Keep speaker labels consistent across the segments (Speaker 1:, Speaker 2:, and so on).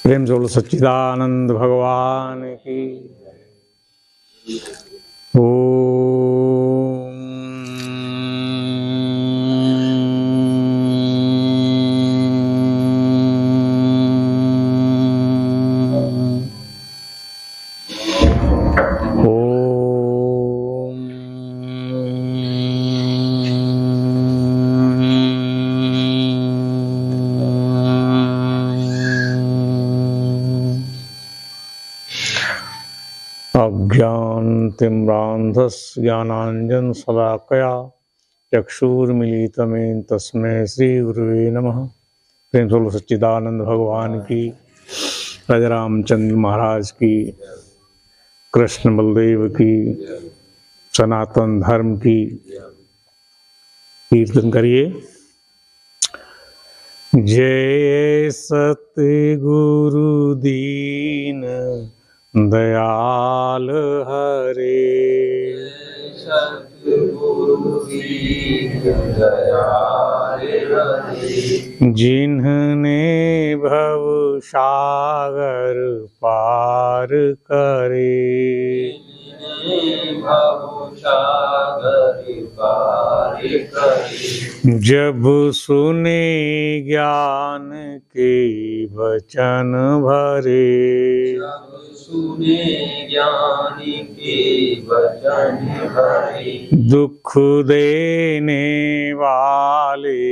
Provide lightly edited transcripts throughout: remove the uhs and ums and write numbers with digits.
Speaker 1: प्रेम से बोलो सच्चिदानंद भगवान की। अज्ञानतिम्रान्धस्य ज्ञानाञ्जनशलाकया चक्षुर्मिलितमेन तस्मै श्रीगुरुवे नमः। प्रेम से बोलो सच्चिदानंद भगवान की, राजा रामचंद्र महाराज की, कृष्ण बलदेव की, सनातन धर्म की। कीर्तन करिए। जय सतगुरु दीन दयाल हरे,
Speaker 2: सतगुरु दीन दयाल हरे।
Speaker 1: जिन्हने भव सागर पार करे,
Speaker 2: भव सागर पार करे।
Speaker 1: जब सुने ज्ञान के वचन भरे,
Speaker 2: सुने ज्ञान के वचन भरे।
Speaker 1: दुख देने वाले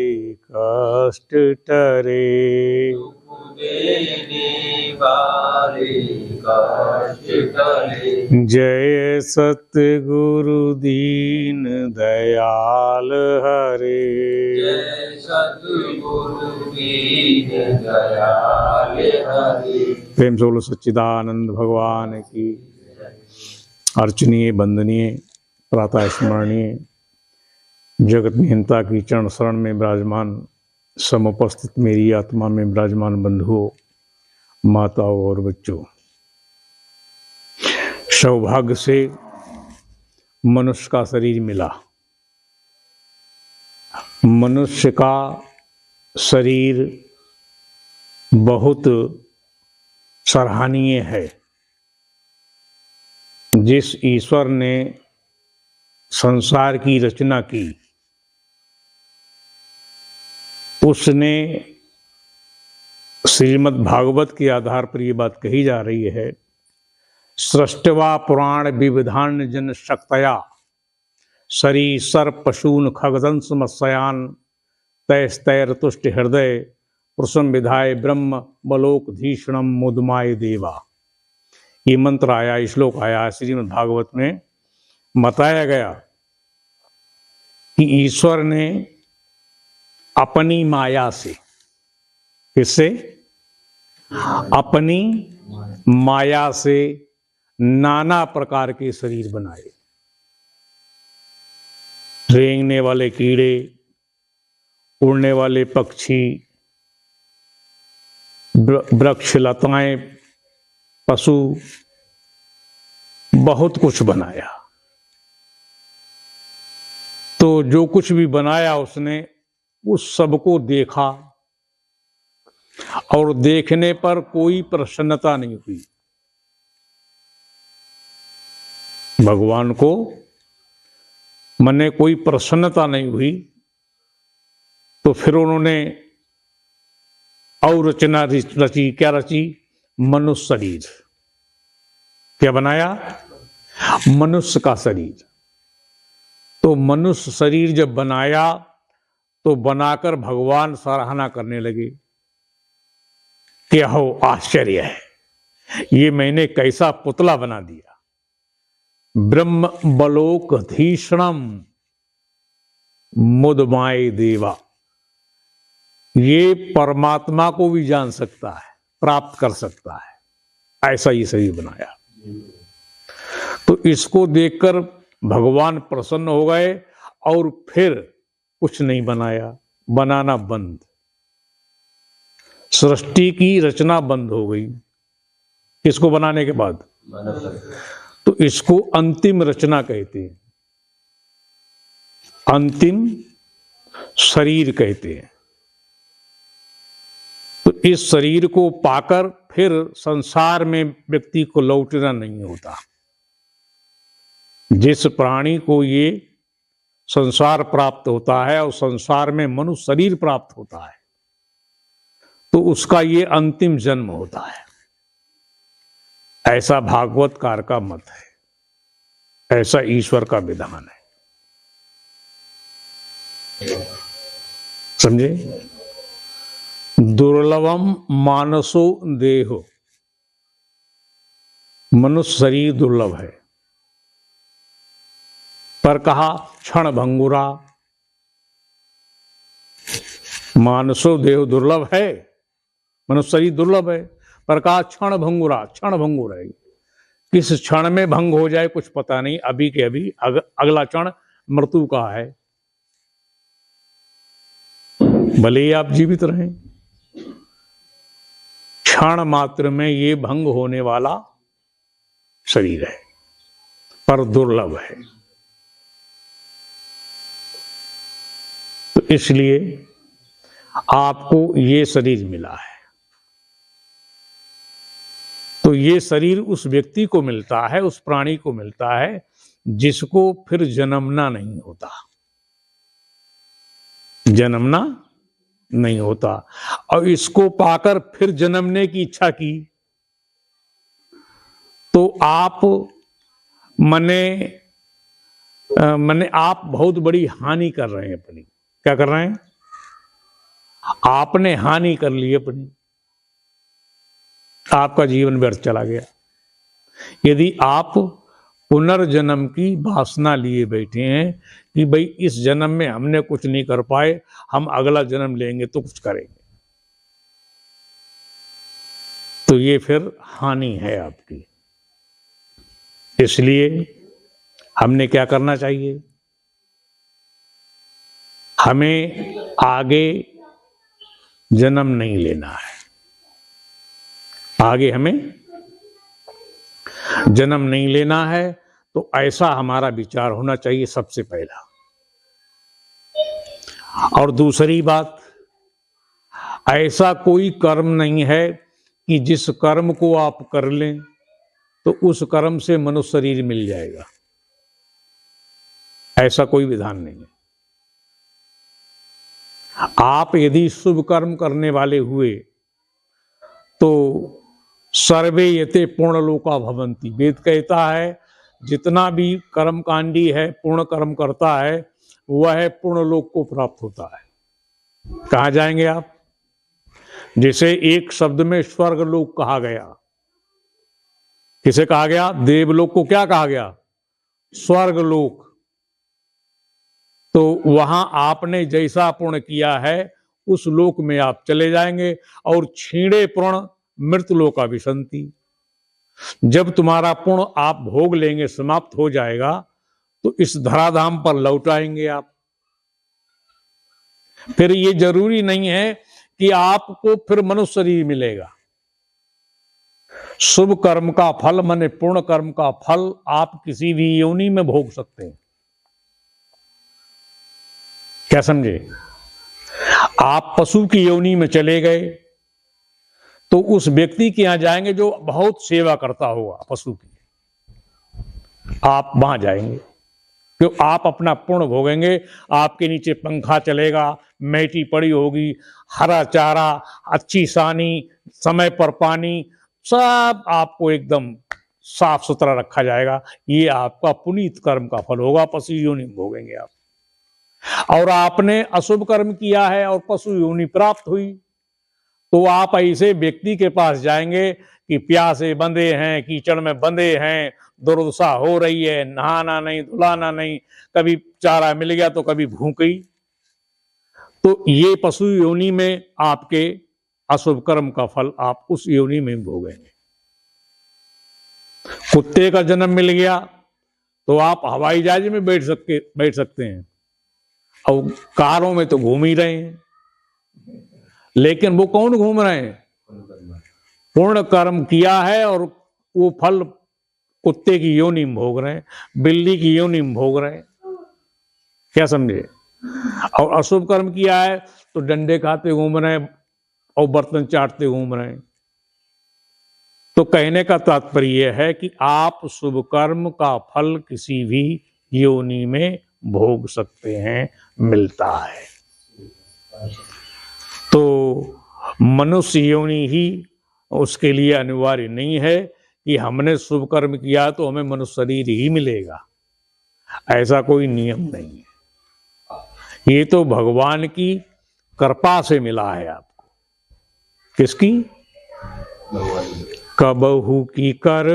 Speaker 1: कष्ट टरे,
Speaker 2: दुख देने वाले कष्ट टरे।
Speaker 1: जय सतगुरु दीन दयाल हरे।
Speaker 2: जय सतगुरु दीन दयाल हरे।
Speaker 1: प्रेम से बोलो सच्चिदानंद भगवान की। अर्चनीय, वंदनीय, प्रातः स्मरणीय, जगत निहंता की चरण शरण में विराजमान, समुपस्थित मेरी आत्मा में विराजमान बंधुओं, माताओं और बच्चों, सौभाग्य से मनुष्य का शरीर मिला। मनुष्य का शरीर बहुत सराहनीय है। जिस ईश्वर ने संसार की रचना की, उसने श्रीमद् भागवत के आधार पर यह बात कही जा रही है, सृष्टवा पुराण विविधान जन शक्तया शरी सर्प पशून खगदंश मत्स्यान तैस्तैरतुष्ट हृदय पुरुषम विधाय ब्रह्म बलोक धीषणम मुदमाय देवा। ये मंत्र आया, श्लोक आया श्रीमद् भागवत में। बताया गया कि ईश्वर ने अपनी माया से, किससे? अपनी माया से नाना प्रकार के शरीर बनाए। रेंगने वाले कीड़े, उड़ने वाले पक्षी, वृक्ष लताएं, पशु, बहुत कुछ बनाया। तो जो कुछ भी बनाया उसने, उस सबको देखा और देखने पर कोई प्रसन्नता नहीं हुई। भगवान को मने कोई प्रसन्नता नहीं हुई। तो फिर उन्होंने और रचना रची। क्या रची? मनुष्य शरीर। क्या बनाया? मनुष्य का शरीर। तो मनुष्य शरीर जब बनाया तो बनाकर भगवान सराहना करने लगे, क्या हो आश्चर्य है, ये मैंने कैसा पुतला बना दिया। ब्रह्म बलोक धीषणम मुदमाय देवा। ये परमात्मा को भी जान सकता है, प्राप्त कर सकता है, ऐसा ये शरीर बनाया। तो इसको देखकर भगवान प्रसन्न हो गए और फिर कुछ नहीं बनाया, बनाना बंद। सृष्टि की रचना बंद हो गई। किसको बनाने के बाद? तो इसको अंतिम रचना कहते हैं, अंतिम शरीर कहते हैं। तो इस शरीर को पाकर फिर संसार में व्यक्ति को लौटना नहीं होता। जिस प्राणी को ये संसार प्राप्त होता है और संसार में मनुष्य शरीर प्राप्त होता है, तो उसका ये अंतिम जन्म होता है, ऐसा भागवतकार का मत है, ऐसा ईश्वर का विधान है। समझे? दुर्लभम मानसो देहो, मनुष्य शरीर दुर्लभ है, पर कहा क्षण भंगुरा। मानसो देह दुर्लभ है, मनुष्य शरीर दुर्लभ है, पर कहा क्षण भंगुरा, क्षण भंगुर है। किस क्षण में भंग हो जाए कुछ पता नहीं, अभी के अभी अगला क्षण मृत्यु का है। भले ही आप जीवित रहें, क्षण मात्र में ये भंग होने वाला शरीर है, पर दुर्लभ है। तो इसलिए आपको ये शरीर मिला है। तो ये शरीर उस व्यक्ति को मिलता है, उस प्राणी को मिलता है जिसको फिर जन्मना नहीं होता, जन्मना नहीं होता। और इसको पाकर फिर जन्मने की इच्छा की तो आप मने आप बहुत बड़ी हानि कर रहे हैं अपनी। क्या कर रहे हैं? आपने हानि कर ली अपनी, आपका जीवन व्यर्थ चला गया। यदि आप पुनर्जन्म की वासना लिए बैठे हैं कि भाई इस जन्म में हमने कुछ नहीं कर पाए, हम अगला जन्म लेंगे तो कुछ करेंगे, तो ये फिर हानि है आपकी। इसलिए हमने क्या करना चाहिए? हमें आगे जन्म नहीं लेना है, आगे हमें जन्म नहीं लेना है। तो ऐसा हमारा विचार होना चाहिए सबसे पहला। और दूसरी बात, ऐसा कोई कर्म नहीं है कि जिस कर्म को आप कर लें तो उस कर्म से मनुष्य शरीर मिल जाएगा, ऐसा कोई विधान नहीं है। आप यदि शुभ कर्म करने वाले हुए तो सर्वे यते पूर्णलोका भवन्ति, वेद कहता है जितना भी कर्मकांडी है, पूर्ण कर्म करता है, वह पूर्णलोक को प्राप्त होता है। कहाँ जाएंगे आप? जैसे एक शब्द में स्वर्गलोक कहा गया, किसे कहा गया? देवलोक को क्या कहा गया? स्वर्गलोक। तो वहां आपने जैसा पुण्य किया है उस लोक में आप चले जाएंगे। और छीणे पुण्य मृत लोका विसंति, जब तुम्हारा पुण्य आप भोग लेंगे, समाप्त हो जाएगा, तो इस धराधाम पर लौट आएंगे आप। फिर ये जरूरी नहीं है कि आपको फिर मनुष्य शरीर मिलेगा। शुभ कर्म का फल माने पूर्ण कर्म का फल आप किसी भी योनि में भोग सकते हैं। क्या समझे? आप पशु की योनि में चले गए तो उस व्यक्ति के यहां जाएंगे जो बहुत सेवा करता होगा पशु की, आप वहां जाएंगे, क्यों? आप अपना पुण्य भोगेंगे। आपके नीचे पंखा चलेगा, मैटी पड़ी होगी, हरा चारा, अच्छी सानी, समय पर पानी, सब आपको एकदम साफ सुथरा रखा जाएगा। ये आपका पुनीत कर्म का फल होगा, पशु योनि में भोगेंगे आप। और आपने अशुभ कर्म किया है और पशु योनि प्राप्त हुई, तो आप ऐसे व्यक्ति के पास जाएंगे कि प्यासे बंधे हैं, कीचड़ में बंधे हैं, दुर्दशा हो रही है, नहाना नहीं, धुलाना नहीं, कभी चारा मिल गया तो कभी भूख गई। तो ये पशु योनि में आपके अशुभ कर्म का फल आप उस योनि में भोगेंगे। कुत्ते का जन्म मिल गया तो आप हवाई जहाज में बैठ सकते हैं, और कारों में तो घूम ही रहे हैं। लेकिन वो कौन घूम रहे हैं? पूर्ण कर्म किया है और वो फल कुत्ते की योनि में भोग रहे हैं, बिल्ली की योनि में भोग रहे हैं। क्या समझे? और अशुभ कर्म किया है तो डंडे खाते घूम रहे हैं और बर्तन चाटते घूम रहे हैं। तो कहने का तात्पर्य है कि आप शुभ कर्म का फल किसी भी योनि में भोग सकते हैं, मिलता है। तो मनुष्य योनि ही उसके लिए अनिवार्य नहीं है कि हमने शुभ कर्म किया तो हमें मनुष्य शरीर ही मिलेगा, ऐसा कोई नियम नहीं है। ये तो भगवान की कृपा से मिला है आपको। किसकी? कबहू की कर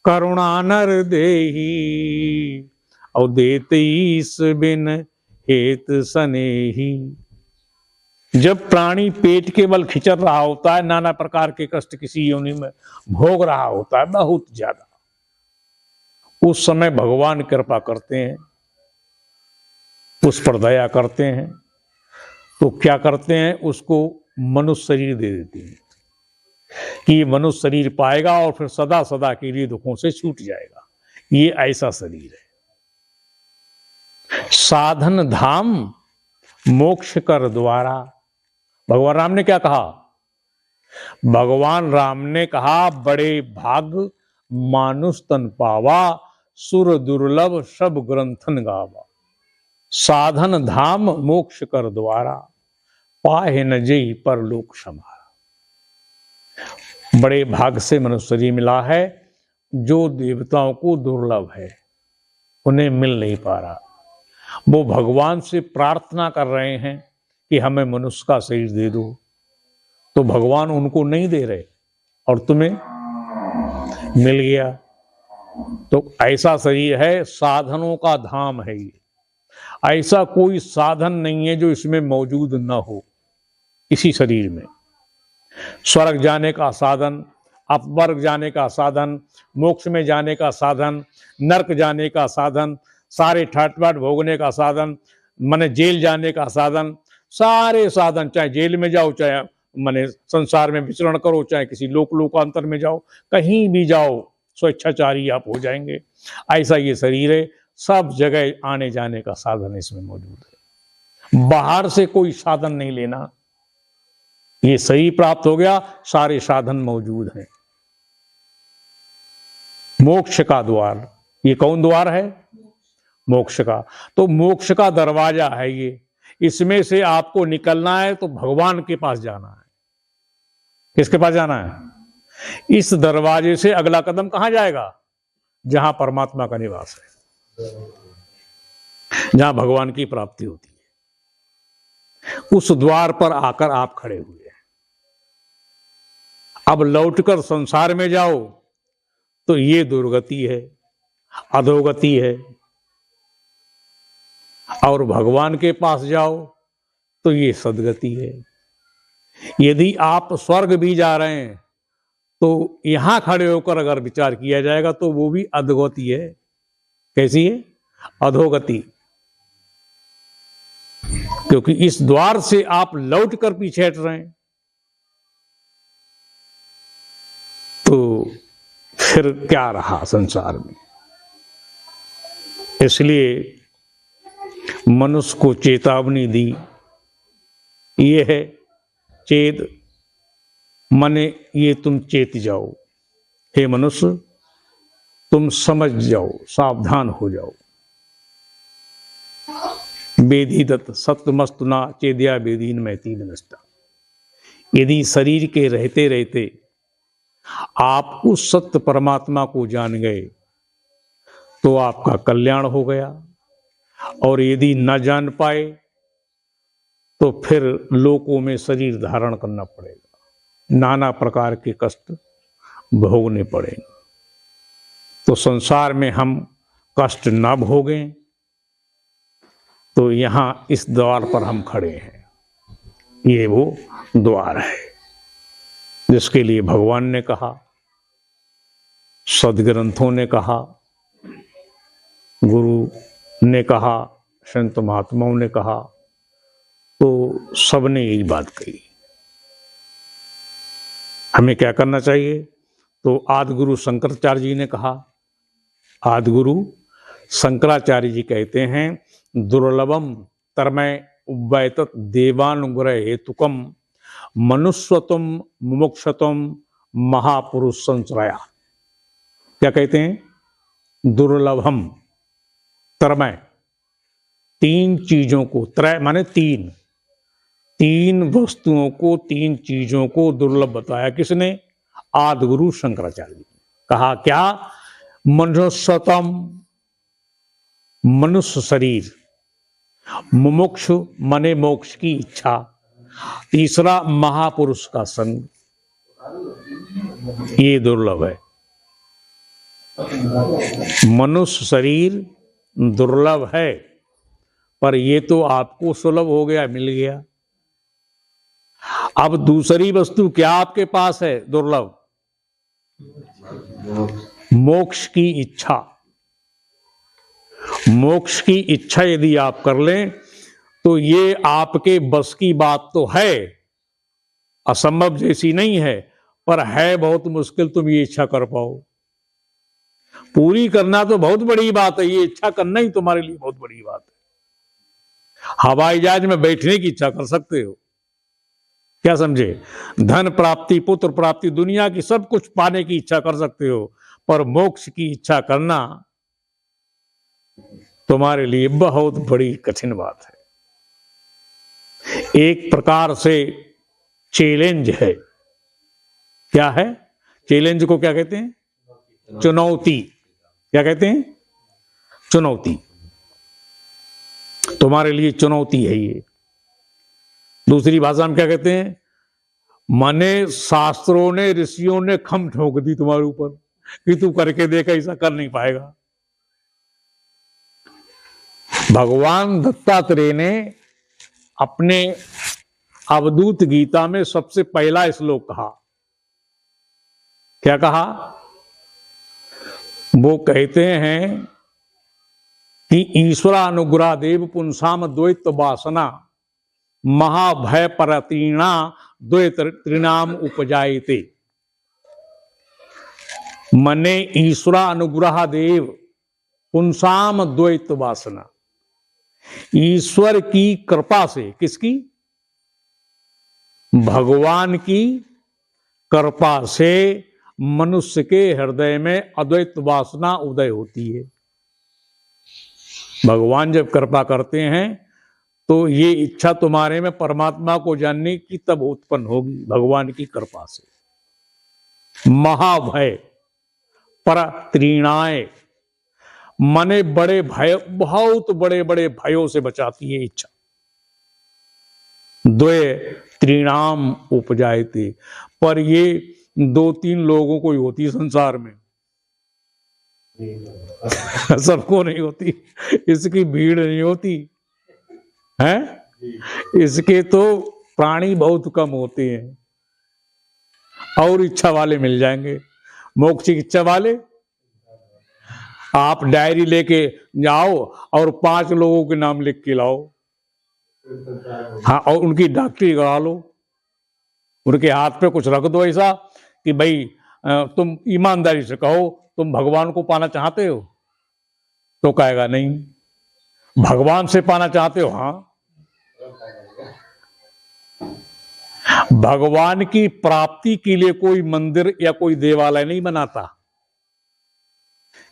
Speaker 1: करुणा नर देही, और देते ईस बिन हेत सनेही। जब प्राणी पेट के बल खिंचर रहा होता है, नाना प्रकार के कष्ट किसी योनि में भोग रहा होता है बहुत ज्यादा, उस समय भगवान कृपा करते हैं, उस पर दया करते हैं। तो क्या करते हैं? उसको मनुष्य शरीर दे देते हैं कि ये मनुष्य शरीर पाएगा और फिर सदा सदा के लिए दुखों से छूट जाएगा। ये ऐसा शरीर है। साधन धाम मोक्ष कर द्वारा। भगवान राम ने क्या कहा? भगवान राम ने कहा, बड़े भाग मानुष तन पावा, सुर दुर्लभ सब ग्रंथन गावा। साधन धाम मोक्ष कर द्वारा, पाहे न जई परलोक समारा। बड़े भाग से मनुष्य शरीर मिला है, जो देवताओं को दुर्लभ है, उन्हें मिल नहीं पा रहा। वो भगवान से प्रार्थना कर रहे हैं कि हमें मनुष्य का शरीर दे दो, तो भगवान उनको नहीं दे रहे और तुम्हें मिल गया। तो ऐसा शरीर है, साधनों का धाम है ये। ऐसा कोई साधन नहीं है जो इसमें मौजूद न हो इसी शरीर में। स्वर्ग जाने का साधन, अपवर्ग जाने का साधन, मोक्ष में जाने का साधन, नरक जाने का साधन, सारे ठाट बाट भोगने का साधन, माने जेल जाने का साधन, सारे साधन, चाहे जेल में जाओ, चाहे माने संसार में विचरण करो, चाहे किसी लोकांतर में जाओ, कहीं भी जाओ स्वेच्छाचारी आप हो जाएंगे। ऐसा ये शरीर है, सब जगह आने जाने का साधन इसमें मौजूद है। बाहर से कोई साधन नहीं लेना, ये शरीर प्राप्त हो गया, सारे साधन मौजूद हैं। मोक्ष का द्वार, ये कौन द्वार है? मोक्ष का। तो मोक्ष का दरवाजा है ये। इसमें से आपको निकलना है तो भगवान के पास जाना है। किसके पास जाना है? इस दरवाजे से अगला कदम कहां जाएगा? जहां परमात्मा का निवास है, जहां भगवान की प्राप्ति होती है। उस द्वार पर आकर आप खड़े हुए हैं। अब लौटकर संसार में जाओ तो ये दुर्गति है, अधोगति है, और भगवान के पास जाओ तो ये सदगति है। यदि आप स्वर्ग भी जा रहे हैं तो यहां खड़े होकर अगर विचार किया जाएगा तो वो भी अधोगति है। कैसी है? अधोगति। क्योंकि इस द्वार से आप लौट कर पीछे हट रहे हैं, तो फिर क्या रहा संसार में। इसलिए मनुष्य को चेतावनी दी, ये है चेत, माने ये तुम चेत जाओ, हे मनुष्य तुम समझ जाओ, सावधान हो जाओ। वेदी दत्त सत्यमस्तुना चेदिया वेदीन मैती नष्टा। यदि शरीर के रहते रहते आप उस सत्य परमात्मा को जान गए तो आपका कल्याण हो गया, और यदि न जान पाए तो फिर लोकों में शरीर धारण करना पड़ेगा, नाना प्रकार के कष्ट भोगने पड़ेंगे। तो संसार में हम कष्ट न भोगें, तो यहां इस द्वार पर हम खड़े हैं। ये वो द्वार है जिसके लिए भगवान ने कहा, सदग्रंथों ने कहा, गुरु ने कहा, संत महात्माओं ने कहा, तो सबने यही बात कही। हमें क्या करना चाहिए? तो आदि गुरु शंकराचार्य जी ने कहा, आदि गुरु शंकराचार्य जी कहते हैं, दुर्लभम तरमय उवैतत देवानुग्रह हेतुकम मनुष्यत्वम मुमुक्षत्वम महापुरुष संश्रया। क्या कहते हैं? दुर्लभम, त्रमय, तीन चीजों को, त्रय माने तीन, तीन वस्तुओं को, तीन चीजों को दुर्लभ बताया। किसने? आदि गुरु शंकराचार्य जी। कहा क्या? मनुष्यतम, मनुष्य शरीर, मुमुक्षु माने मोक्ष की इच्छा, तीसरा महापुरुष का संग, ये दुर्लभ है। मनुष्य शरीर दुर्लभ है, पर ये तो आपको सुलभ हो गया, मिल गया। अब दूसरी वस्तु क्या आपके पास है दुर्लभ? मोक्ष की इच्छा। मोक्ष की इच्छा यदि आप कर लें तो ये आपके बस की बात तो है, असंभव जैसी नहीं है, पर है बहुत मुश्किल तुम ये इच्छा कर पाओ। पूरी करना तो बहुत बड़ी बात है, ये इच्छा करना ही तुम्हारे लिए बहुत बड़ी बात है। हवाई जहाज में बैठने की इच्छा कर सकते हो, क्या समझे? धन प्राप्ति, पुत्र प्राप्ति, दुनिया की सब कुछ पाने की इच्छा कर सकते हो, पर मोक्ष की इच्छा करना तुम्हारे लिए बहुत बड़ी कठिन बात है। एक प्रकार से चैलेंज है। क्या है? चैलेंज को क्या कहते हैं? चुनौती। क्या कहते हैं? चुनौती। तुम्हारे लिए चुनौती है ये। दूसरी भाषा में क्या कहते हैं? माने शास्त्रों ने, ऋषियों ने खम ठोक दी तुम्हारे ऊपर कि तू करके देख, ऐसा कर नहीं पाएगा। भगवान दत्तात्रेय ने अपने अवधूत गीता में सबसे पहला श्लोक कहा। क्या कहा? वो कहते हैं कि ईश्वरानुग्रह देव पुंसाम द्वैत वासना महाभय परतीणा द्वैत त्रिनाम उपजायते। मने ईश्वरानुग्रह देव पुंसाम द्वैत वासना, ईश्वर की कृपा से। किसकी? भगवान की कृपा से मनुष्य के हृदय में अद्वैत वासना उदय होती है। भगवान जब कृपा करते हैं तो ये इच्छा तुम्हारे में परमात्मा को जानने की तब उत्पन्न होगी, भगवान की कृपा से। महाभय परत्रीणाय मने बड़े भय, बहुत बड़े बड़े भयों से बचाती है इच्छा। द्वय त्रिणाम उपजायते, पर ये दो तीन लोगों को ही होती है संसार में, सबको नहीं होती। इसकी भीड़ नहीं होती है, इसके तो प्राणी बहुत कम होते हैं, और इच्छा वाले मिल जाएंगे। मोक्ष की इच्छा वाले आप डायरी लेके जाओ और 5 लोगों के नाम लिख के लाओ, हाँ, और उनकी डॉक्टरी करा लो, उनके हाथ पे कुछ रख दो ऐसा कि भाई तुम ईमानदारी से कहो तुम भगवान को पाना चाहते हो, तो कहेगा नहीं। भगवान से पाना चाहते हो? हाँ। भगवान की प्राप्ति के लिए कोई मंदिर या कोई देवालय नहीं बनाता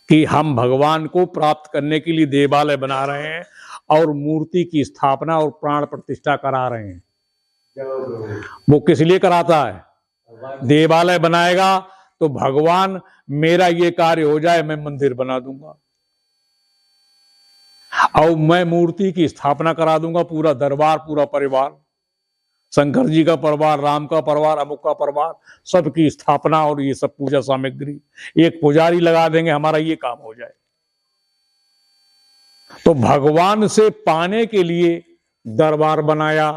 Speaker 1: कि हम भगवान को प्राप्त करने के लिए देवालय बना रहे हैं और मूर्ति की स्थापना और प्राण प्रतिष्ठा करा रहे हैं। वो किस लिए कराता है? देवालय बनाएगा तो भगवान मेरा ये कार्य हो जाए, मैं मंदिर बना दूंगा और मैं मूर्ति की स्थापना करा दूंगा, पूरा दरबार, पूरा परिवार, शंकर जी का परिवार, राम का परिवार, अमुक का परिवार, सबकी स्थापना और ये सब पूजा सामग्री, एक पुजारी लगा देंगे, हमारा ये काम हो जाए। तो भगवान से पाने के लिए दरबार बनाया,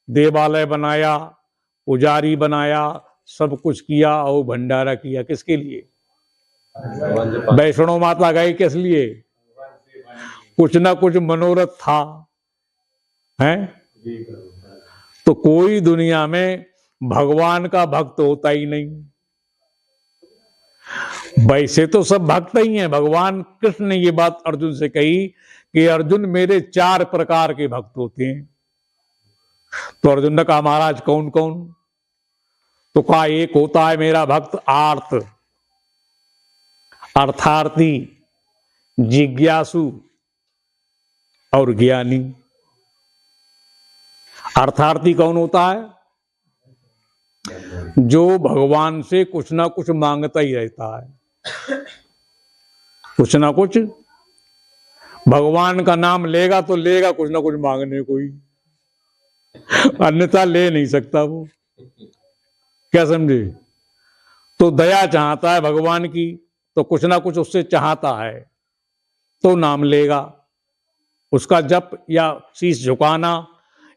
Speaker 1: देवालय बनाया, पुजारी बनाया, सब कुछ किया और भंडारा किया। किसके लिए? वैष्णो माता गई किस लिए? कुछ ना कुछ मनोरथ था, है? तो कोई दुनिया में भगवान का भक्त होता ही नहीं। वैसे तो सब भक्त ही हैं। भगवान कृष्ण ने ये बात अर्जुन से कही कि अर्जुन मेरे 4 प्रकार के भक्त होते हैं। तो अर्जुन ने कहा महाराज कौन कौन? तो कहा एक होता है मेरा भक्त आर्त, अर्थार्थी, जिज्ञासु और ज्ञानी। अर्थार्थी कौन होता है? जो भगवान से कुछ ना कुछ मांगता ही रहता है, कुछ ना कुछ। भगवान का नाम लेगा तो लेगा कुछ ना कुछ मांगने को ही, अन्यथा ले नहीं सकता वो। क्या समझे? तो दया चाहता है भगवान की, तो कुछ ना कुछ उससे चाहता है तो नाम लेगा। उसका जप या शीश झुकाना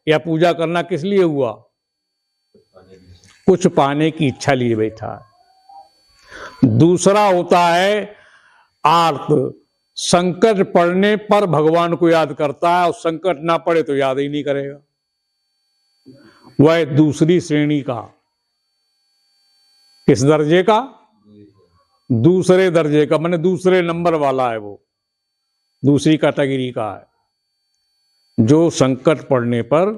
Speaker 1: या पूजा करना किस लिए हुआ? कुछ पाने की इच्छा लिए बैठा है। दूसरा होता है आर्त, संकट पड़ने पर भगवान को याद करता है और संकट ना पड़े तो याद ही नहीं करेगा। वह दूसरी श्रेणी का। किस दर्जे का? दूसरे दर्जे का, माने दूसरे नंबर वाला है वो, दूसरी कैटेगरी का है। जो संकट पड़ने पर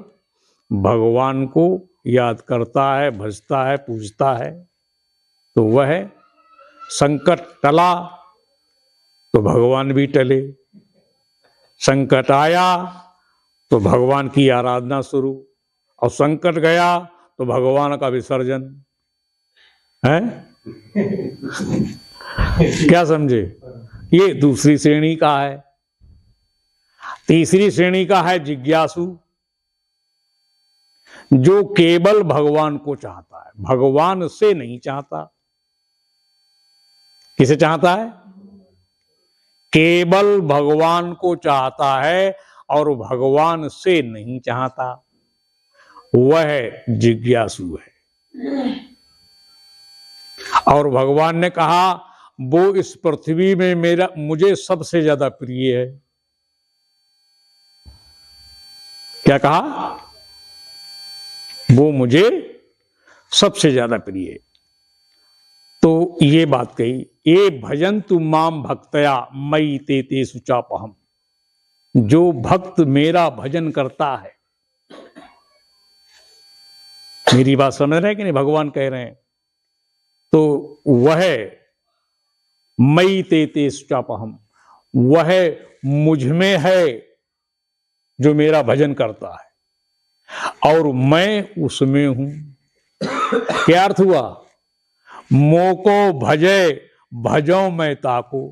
Speaker 1: भगवान को याद करता है, भजता है, पूजता है, तो वह संकट टला तो भगवान भी टले, संकट आया तो भगवान की आराधना शुरू, और संकट गया तो भगवान का विसर्जन है। क्या समझे? ये दूसरी श्रेणी का है। तीसरी श्रेणी का है जिज्ञासु, जो केवल भगवान को चाहता है, भगवान से नहीं चाहता। किसे चाहता है? केवल भगवान को चाहता है और भगवान से नहीं चाहता, वह जिज्ञासु है। और भगवान ने कहा वो इस पृथ्वी में मुझे सबसे ज्यादा प्रिय है। क्या कहा? वो मुझे सबसे ज्यादा प्रिय है। तो ये बात कही, ये भजन तु माम भक्तया मई ते ते सुचापहम। जो भक्त मेरा भजन करता है, मेरी बात समझ रहे हैं कि नहीं? भगवान कह रहे हैं तो वह मई ते ते सुचापहम, वह मुझ में है जो मेरा भजन करता है और मैं उसमें हूं। क्या अर्थ हुआ? मोको भजे भजो मैं ताको।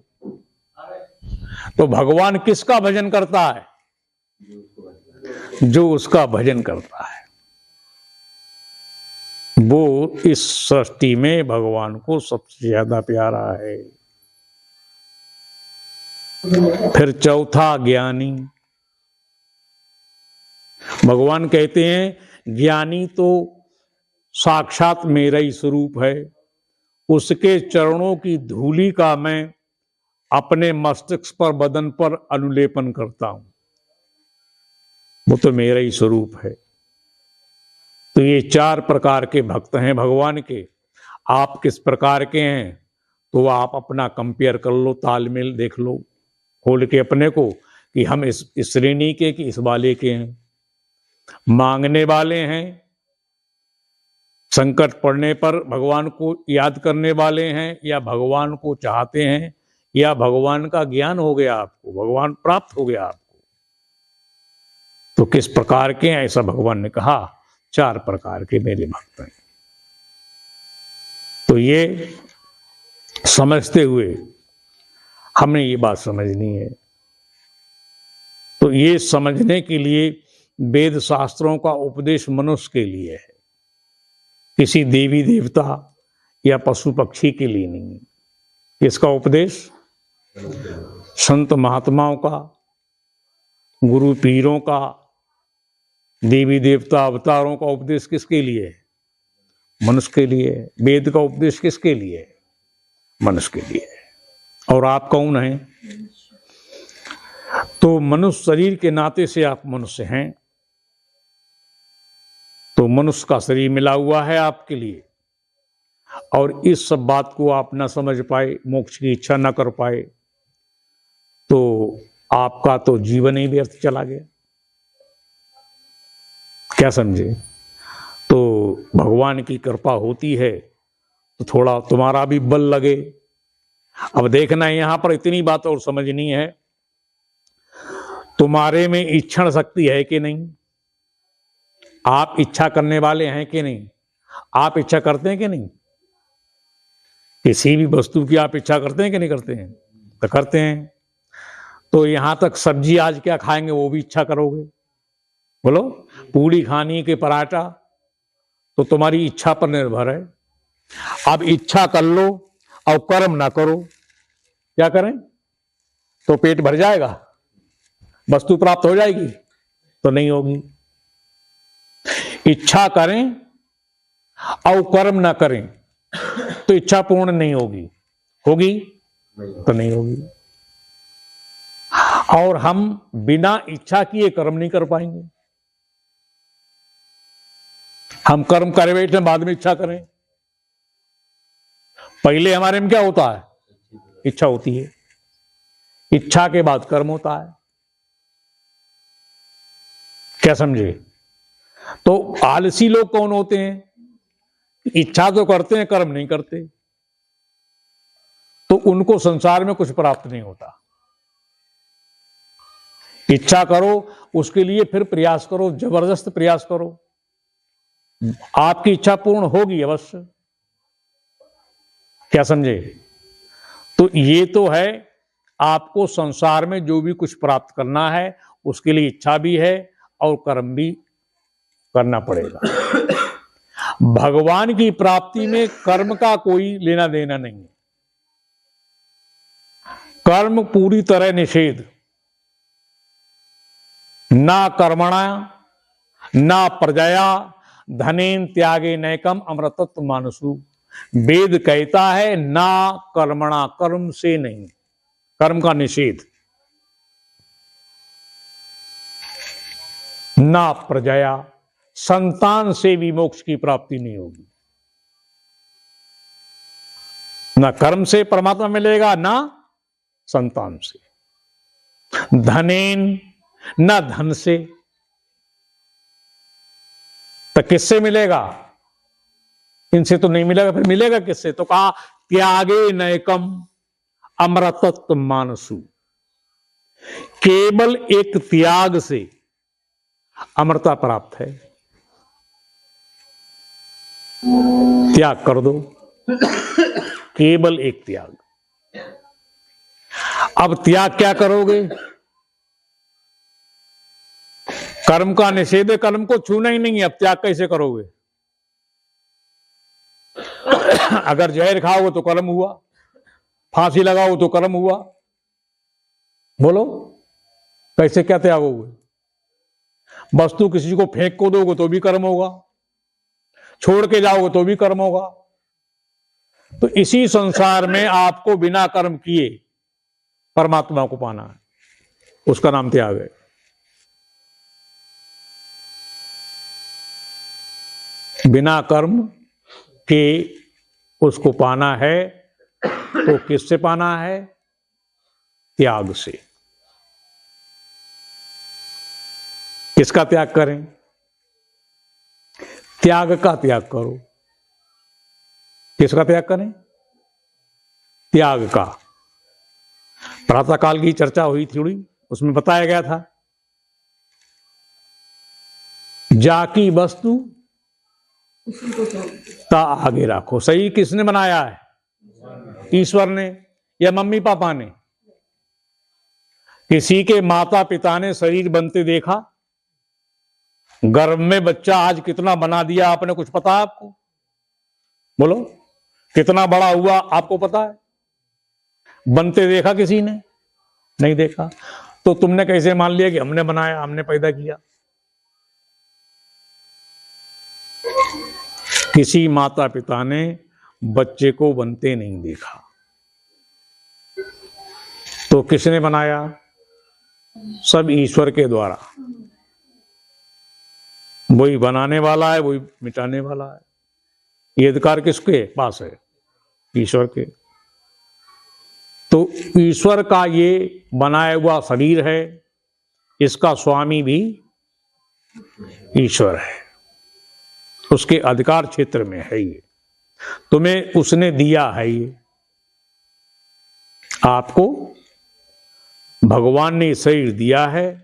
Speaker 1: तो भगवान किसका भजन करता है? जो उसका भजन करता है। वो इस सृष्टि में भगवान को सबसे ज्यादा प्यारा है। फिर चौथा ज्ञानी। भगवान कहते हैं ज्ञानी तो साक्षात मेरा ही स्वरूप है, उसके चरणों की धूलि का मैं अपने मस्तिष्क पर, बदन पर अनुलेपन करता हूं, वो तो मेरा ही स्वरूप है। तो ये चार प्रकार के भक्त हैं भगवान के। आप किस प्रकार के हैं तो आप अपना कंपेयर कर लो, तालमेल देख लो खोल के अपने को कि हम इस श्रेणी के कि इस वाले के हैं। मांगने वाले हैं, संकट पड़ने पर भगवान को याद करने वाले हैं, या भगवान को चाहते हैं, या भगवान का ज्ञान हो गया आपको, भगवान प्राप्त हो गया आपको। तो किस प्रकार के हैं? ऐसा भगवान ने कहा चार प्रकार के मेरे भक्त हैं। तो ये समझते हुए हमने ये बात समझनी है। तो ये समझने के लिए वेद शास्त्रों का उपदेश मनुष्य के लिए है, किसी देवी देवता या पशु पक्षी के लिए नहीं। इसका उपदेश संत महात्माओं का, गुरु पीरों का, देवी देवता अवतारों का उपदेश किसके लिए है? मनुष्य के लिए है। वेद का उपदेश किसके लिए है? मनुष्य के लिए है। और आप कौन हैं? तो मनुष्य शरीर के नाते से आप मनुष्य हैं, तो मनुष्य का शरीर मिला हुआ है आपके लिए, और इस सब बात को आप ना समझ पाए, मोक्ष की इच्छा ना कर पाए, तो आपका तो जीवन ही व्यर्थ चला गया। क्या समझे? तो भगवान की कृपा होती है तो थोड़ा तुम्हारा भी बल लगे। अब देखना यहां पर इतनी बात और समझनी है, तुम्हारे में इच्छा शक्ति है कि नहीं? आप इच्छा करने वाले हैं कि नहीं? आप इच्छा करते हैं कि नहीं? किसी भी वस्तु की आप इच्छा करते हैं कि नहीं करते हैं? तो करते हैं। तो यहां तक सब्जी आज क्या खाएंगे वो भी इच्छा करोगे। बोलो, पूड़ी खानी के पराठा, तो तुम्हारी इच्छा पर निर्भर है। अब इच्छा कर लो और कर्म ना करो, क्या करें? तो पेट भर जाएगा, वस्तु प्राप्त हो जाएगी? तो नहीं होगी। इच्छा करें और कर्म ना करें तो इच्छा पूर्ण नहीं होगी। होगी? तो नहीं होगी। और हम बिना इच्छा किए कर्म नहीं कर पाएंगे। हम कर्म करे बैठे बाद में इच्छा करें, पहले हमारे में क्या होता है? इच्छा होती है, इच्छा के बाद कर्म होता है। क्या समझे? तो आलसी लोग कौन होते हैं? इच्छा तो करते हैं, कर्म नहीं करते, तो उनको संसार में कुछ प्राप्त नहीं होता। इच्छा करो, उसके लिए फिर प्रयास करो, जबरदस्त प्रयास करो, आपकी इच्छा पूर्ण होगी अवश्य। क्या समझे? तो ये तो है, आपको संसार में जो भी कुछ प्राप्त करना है उसके लिए इच्छा भी है और कर्म भी करना पड़ेगा। भगवान की प्राप्ति में कर्म का कोई लेना देना नहीं है। कर्म पूरी तरह निषेध, ना कर्मणा ना प्रजया धनेन त्यागे नैकम अमृतत्व मानसु। वेद कहता है ना कर्मणा, कर्म से नहीं, कर्म का निषेध। ना प्रजया, संतान से भी मोक्ष की प्राप्ति नहीं होगी। ना कर्म से परमात्मा मिलेगा, ना संतान से। धनेन, ना धन से, तो किससे मिलेगा? इनसे तो नहीं मिलेगा, फिर मिलेगा किससे? तो कहा त्यागे नैकम अमृतत्व मानसु। केवल एक त्याग से अमरता प्राप्त है। त्याग कर दो, केवल एक त्याग। अब त्याग क्या करोगे? कर्म का निषेध है, कर्म को छूना ही नहीं है, अब त्याग कैसे करोगे? अगर जहर खाओगे तो कर्म हुआ, फांसी लगाओ तो कर्म हुआ। बोलो, कैसे क्या त्यागोगे? वस्तु किसी को फेंक को दोगे तो भी कर्म होगा, छोड़ के जाओगे तो भी कर्म होगा। तो इसी संसार में आपको बिना कर्म किए परमात्मा को पाना है, उसका नाम त्याग है। बिना कर्म के उसको पाना है, तो किससे पाना है? त्याग से। किसका त्याग करें? त्याग का त्याग करो। किसका त्याग करें? त्याग का। प्रातःकाल की चर्चा हुई थी, उसमें बताया गया था, जाकी वस्तु ता आगे रखो। सही किसने बनाया है? ईश्वर ने या मम्मी पापा ने? किसी के माता पिता ने शरीर बनते देखा, गर्भ में बच्चा आज कितना बना दिया आपने, कुछ पता है आपको? बोलो, कितना बड़ा हुआ आपको पता है? बनते देखा किसी ने? नहीं देखा। तो तुमने कैसे मान लिया कि हमने बनाया, हमने पैदा किया? किसी माता पिता ने बच्चे को बनते नहीं देखा, तो किसने बनाया? सब ईश्वर के द्वारा। वही बनाने वाला है, वही मिटाने वाला है। ये अधिकार किसके पास है? ईश्वर के। तो ईश्वर का ये बनाया हुआ शरीर है, इसका स्वामी भी ईश्वर है। उसके अधिकार क्षेत्र में है ये, तुम्हें उसने दिया है ये, आपको भगवान ने शरीर दिया है,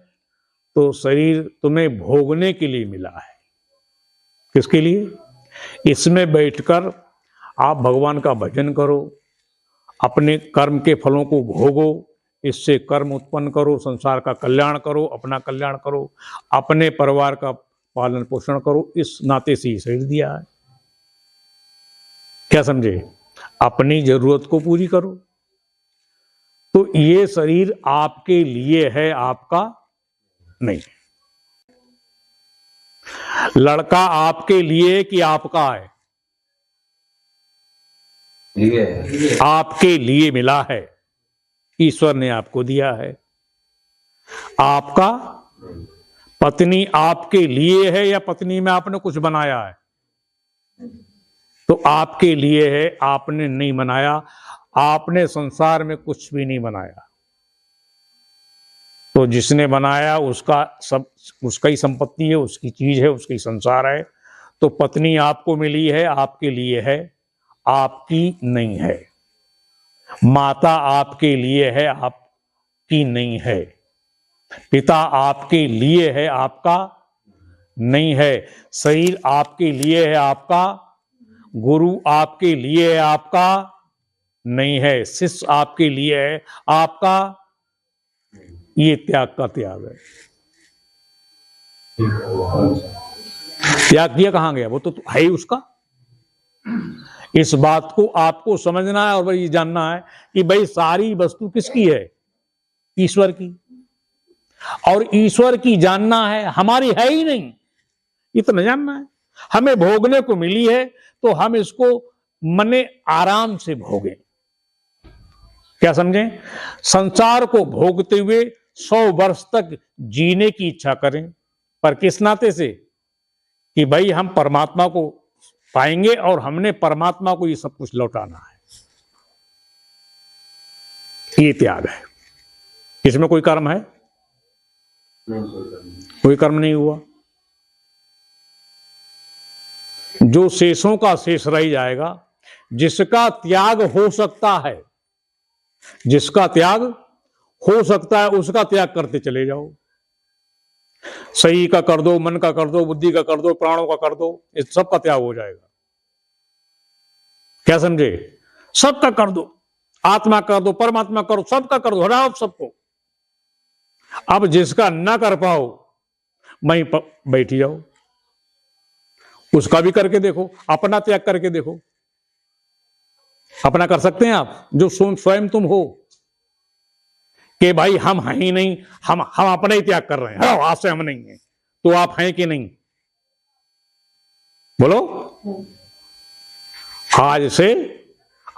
Speaker 1: तो शरीर तुम्हें भोगने के लिए मिला है। किसके लिए? इसमें बैठकर आप भगवान का भजन करो, अपने कर्म के फलों को भोगो, इससे कर्म उत्पन्न करो, संसार का कल्याण करो, अपना कल्याण करो, अपने परिवार का पालन पोषण करो, इस नाते से ही शरीर दिया है। क्या समझे? अपनी जरूरत को पूरी करो। तो ये शरीर आपके लिए है, आपका नहीं। लड़का आपके लिए कि आपका है? आपके लिए मिला है, ईश्वर ने आपको दिया है। आपका पत्नी आपके लिए है या पत्नी में आपने कुछ बनाया है? तो आपके लिए है, आपने नहीं बनाया। आपने संसार में कुछ भी नहीं बनाया, तो जिसने बनाया उसका सब, उसका ही संपत्ति है, उसकी चीज है, उसकी संसार है। तो पत्नी आपको मिली है, आपके लिए है, आपकी नहीं है। माता आपके लिए है, आपकी नहीं है। पिता आपके लिए है, आपका नहीं है। शरीर आपके लिए है, आपका। गुरु आपके लिए है, आपका नहीं है। शिष्य आपके लिए है, आपका। ये त्याग का त्याग है। त्याग किया कहां गया? वो तो है ही उसका। इस बात को आपको समझना है और भाई जानना है कि भाई सारी वस्तु किसकी है? ईश्वर की। और ईश्वर की जानना है, हमारी है ही नहीं, इतना जानना है। हमें भोगने को मिली है तो हम इसको मने आराम से भोगें। क्या समझें? संसार को भोगते हुए 100 वर्ष तक जीने की इच्छा करें, पर किस नाते से? कि भाई हम परमात्मा को पाएंगे और हमने परमात्मा को ये सब कुछ लौटाना है। ये त्याग है। इसमें कोई कर्म है? कोई कर्म नहीं हुआ। जो शेषों का शेष रह जाएगा, जिसका त्याग हो सकता है, जिसका त्याग हो सकता है उसका त्याग करते चले जाओ। शरीर का कर दो, मन का कर दो, बुद्धि का कर दो, प्राणों का कर दो, इस सब का त्याग हो जाएगा। क्या समझे? सबका कर दो, आत्मा कर दो, परमात्मा करो, सबका कर दो, हटाओ सबको। अब जिसका ना कर पाओ वहीं बैठी जाओ, उसका भी करके देखो, अपना त्याग करके देखो। अपना कर सकते हैं आप? जो स्वयं तुम हो कि भाई हम हैं ही नहीं, हम अपना ही त्याग कर रहे हैं, आज से हम नहीं हैं, तो आप हैं कि नहीं? बोलो। आज से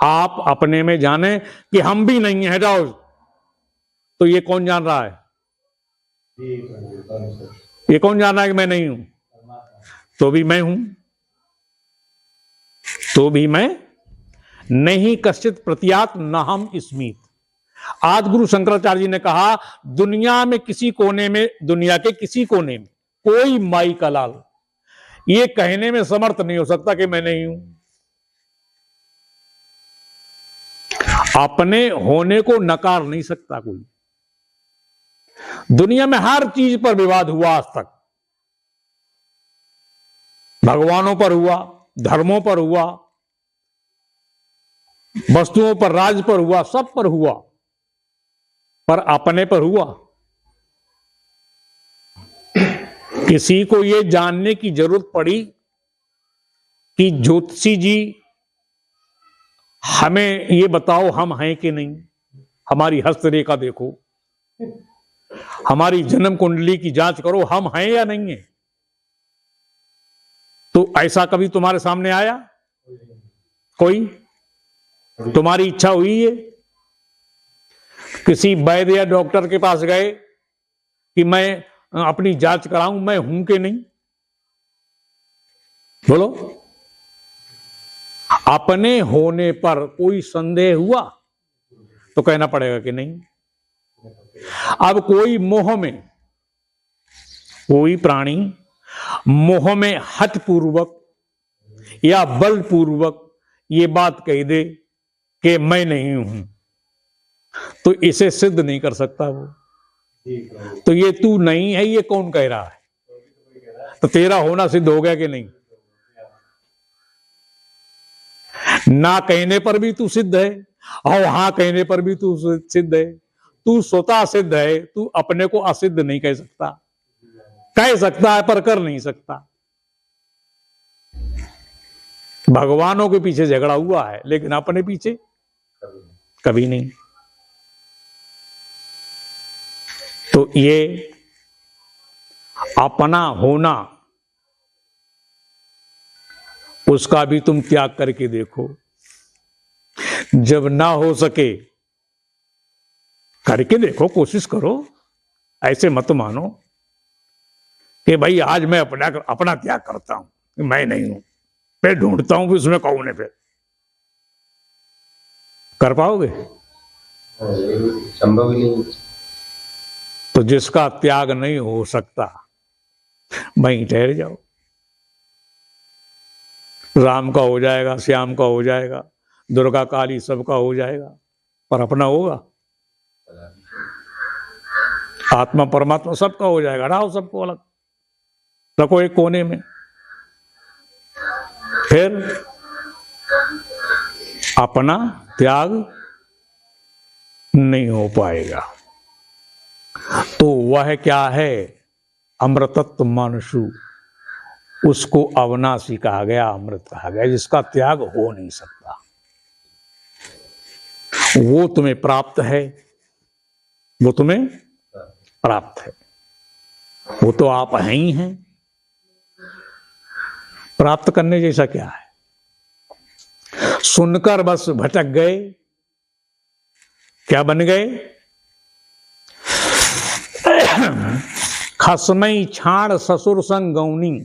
Speaker 1: आप अपने में जाने कि हम भी नहीं है, हटाओ। तो ये कौन जान रहा है? ये कौन जान रहा है कि मैं नहीं हूं? तो भी मैं हूं, तो भी मैं नहीं। कश्चित प्रत्यात न हम स्मित। आदि गुरु शंकराचार्य जी ने कहा, दुनिया में किसी कोने में, दुनिया के किसी कोने में कोई माई का लाल ये कहने में समर्थ नहीं हो सकता कि मैं नहीं हूं। अपने होने को नकार नहीं सकता कोई। दुनिया में हर चीज पर विवाद हुआ आज तक। भगवानों पर हुआ, धर्मों पर हुआ, वस्तुओं पर, राज पर हुआ, सब पर हुआ, पर अपने पर हुआ? किसी को यह जानने की जरूरत पड़ी कि ज्योतिषी जी हमें ये बताओ हम हैं कि नहीं, हमारी हस्तरेखा देखो, हमारी जन्म कुंडली की जांच करो, हम हैं या नहीं है? तो ऐसा कभी तुम्हारे सामने आया कोई? तुम्हारी इच्छा हुई है? किसी वैद्य या डॉक्टर के पास गए कि मैं अपनी जांच कराऊं, मैं हूं कि नहीं? बोलो। अपने होने पर कोई संदेह हुआ तो कहना पड़ेगा कि नहीं। अब कोई मोह में, कोई प्राणी मोह में हठपूर्वक या बलपूर्वक ये बात कह दे कि मैं नहीं हूं, तो इसे सिद्ध नहीं कर सकता वो। तो ये तू नहीं है, ये कौन कह रहा है? तो तेरा होना सिद्ध हो गया कि नहीं? ना कहने पर भी तू सिद्ध है और हां कहने पर भी तू सिद्ध है। तू स्वतः सिद्ध है, तू अपने को असिद्ध नहीं कह सकता। कह सकता है पर कर नहीं सकता। भगवानों के पीछे झगड़ा हुआ है, लेकिन अपने पीछे कभी नहीं। तो ये अपना होना, उसका भी तुम त्याग करके देखो। जब ना हो सके, करके देखो, कोशिश करो। ऐसे मत मानो कि भाई आज मैं अपना त्याग करता हूं, मैं नहीं हूं, मैं ढूंढता हूं उसमें कौन है। फिर कर पाओगे?
Speaker 2: संभव ही नहीं।
Speaker 1: तो जिसका त्याग नहीं हो सकता, वहीं ठहर जाओ। राम का हो जाएगा, श्याम का हो जाएगा, दुर्गा काली सबका हो जाएगा, पर अपना होगा? आत्मा परमात्मा सबका हो जाएगा। रहो सबको अलग, रखो एक कोने में, फिर अपना त्याग नहीं हो पाएगा। तो वह क्या है? अमृतत्व मानसु, उसको अविनाशी कहा गया, अमृत कहा गया, जिसका त्याग हो नहीं सकता। वो तुम्हें प्राप्त है, वो तुम्हें प्राप्त है। वो तो आप हैं ही हैं। प्राप्त करने जैसा क्या है? सुनकर बस भटक गए, क्या बन गए? खसमई छाड़ ससुर संग गौनी,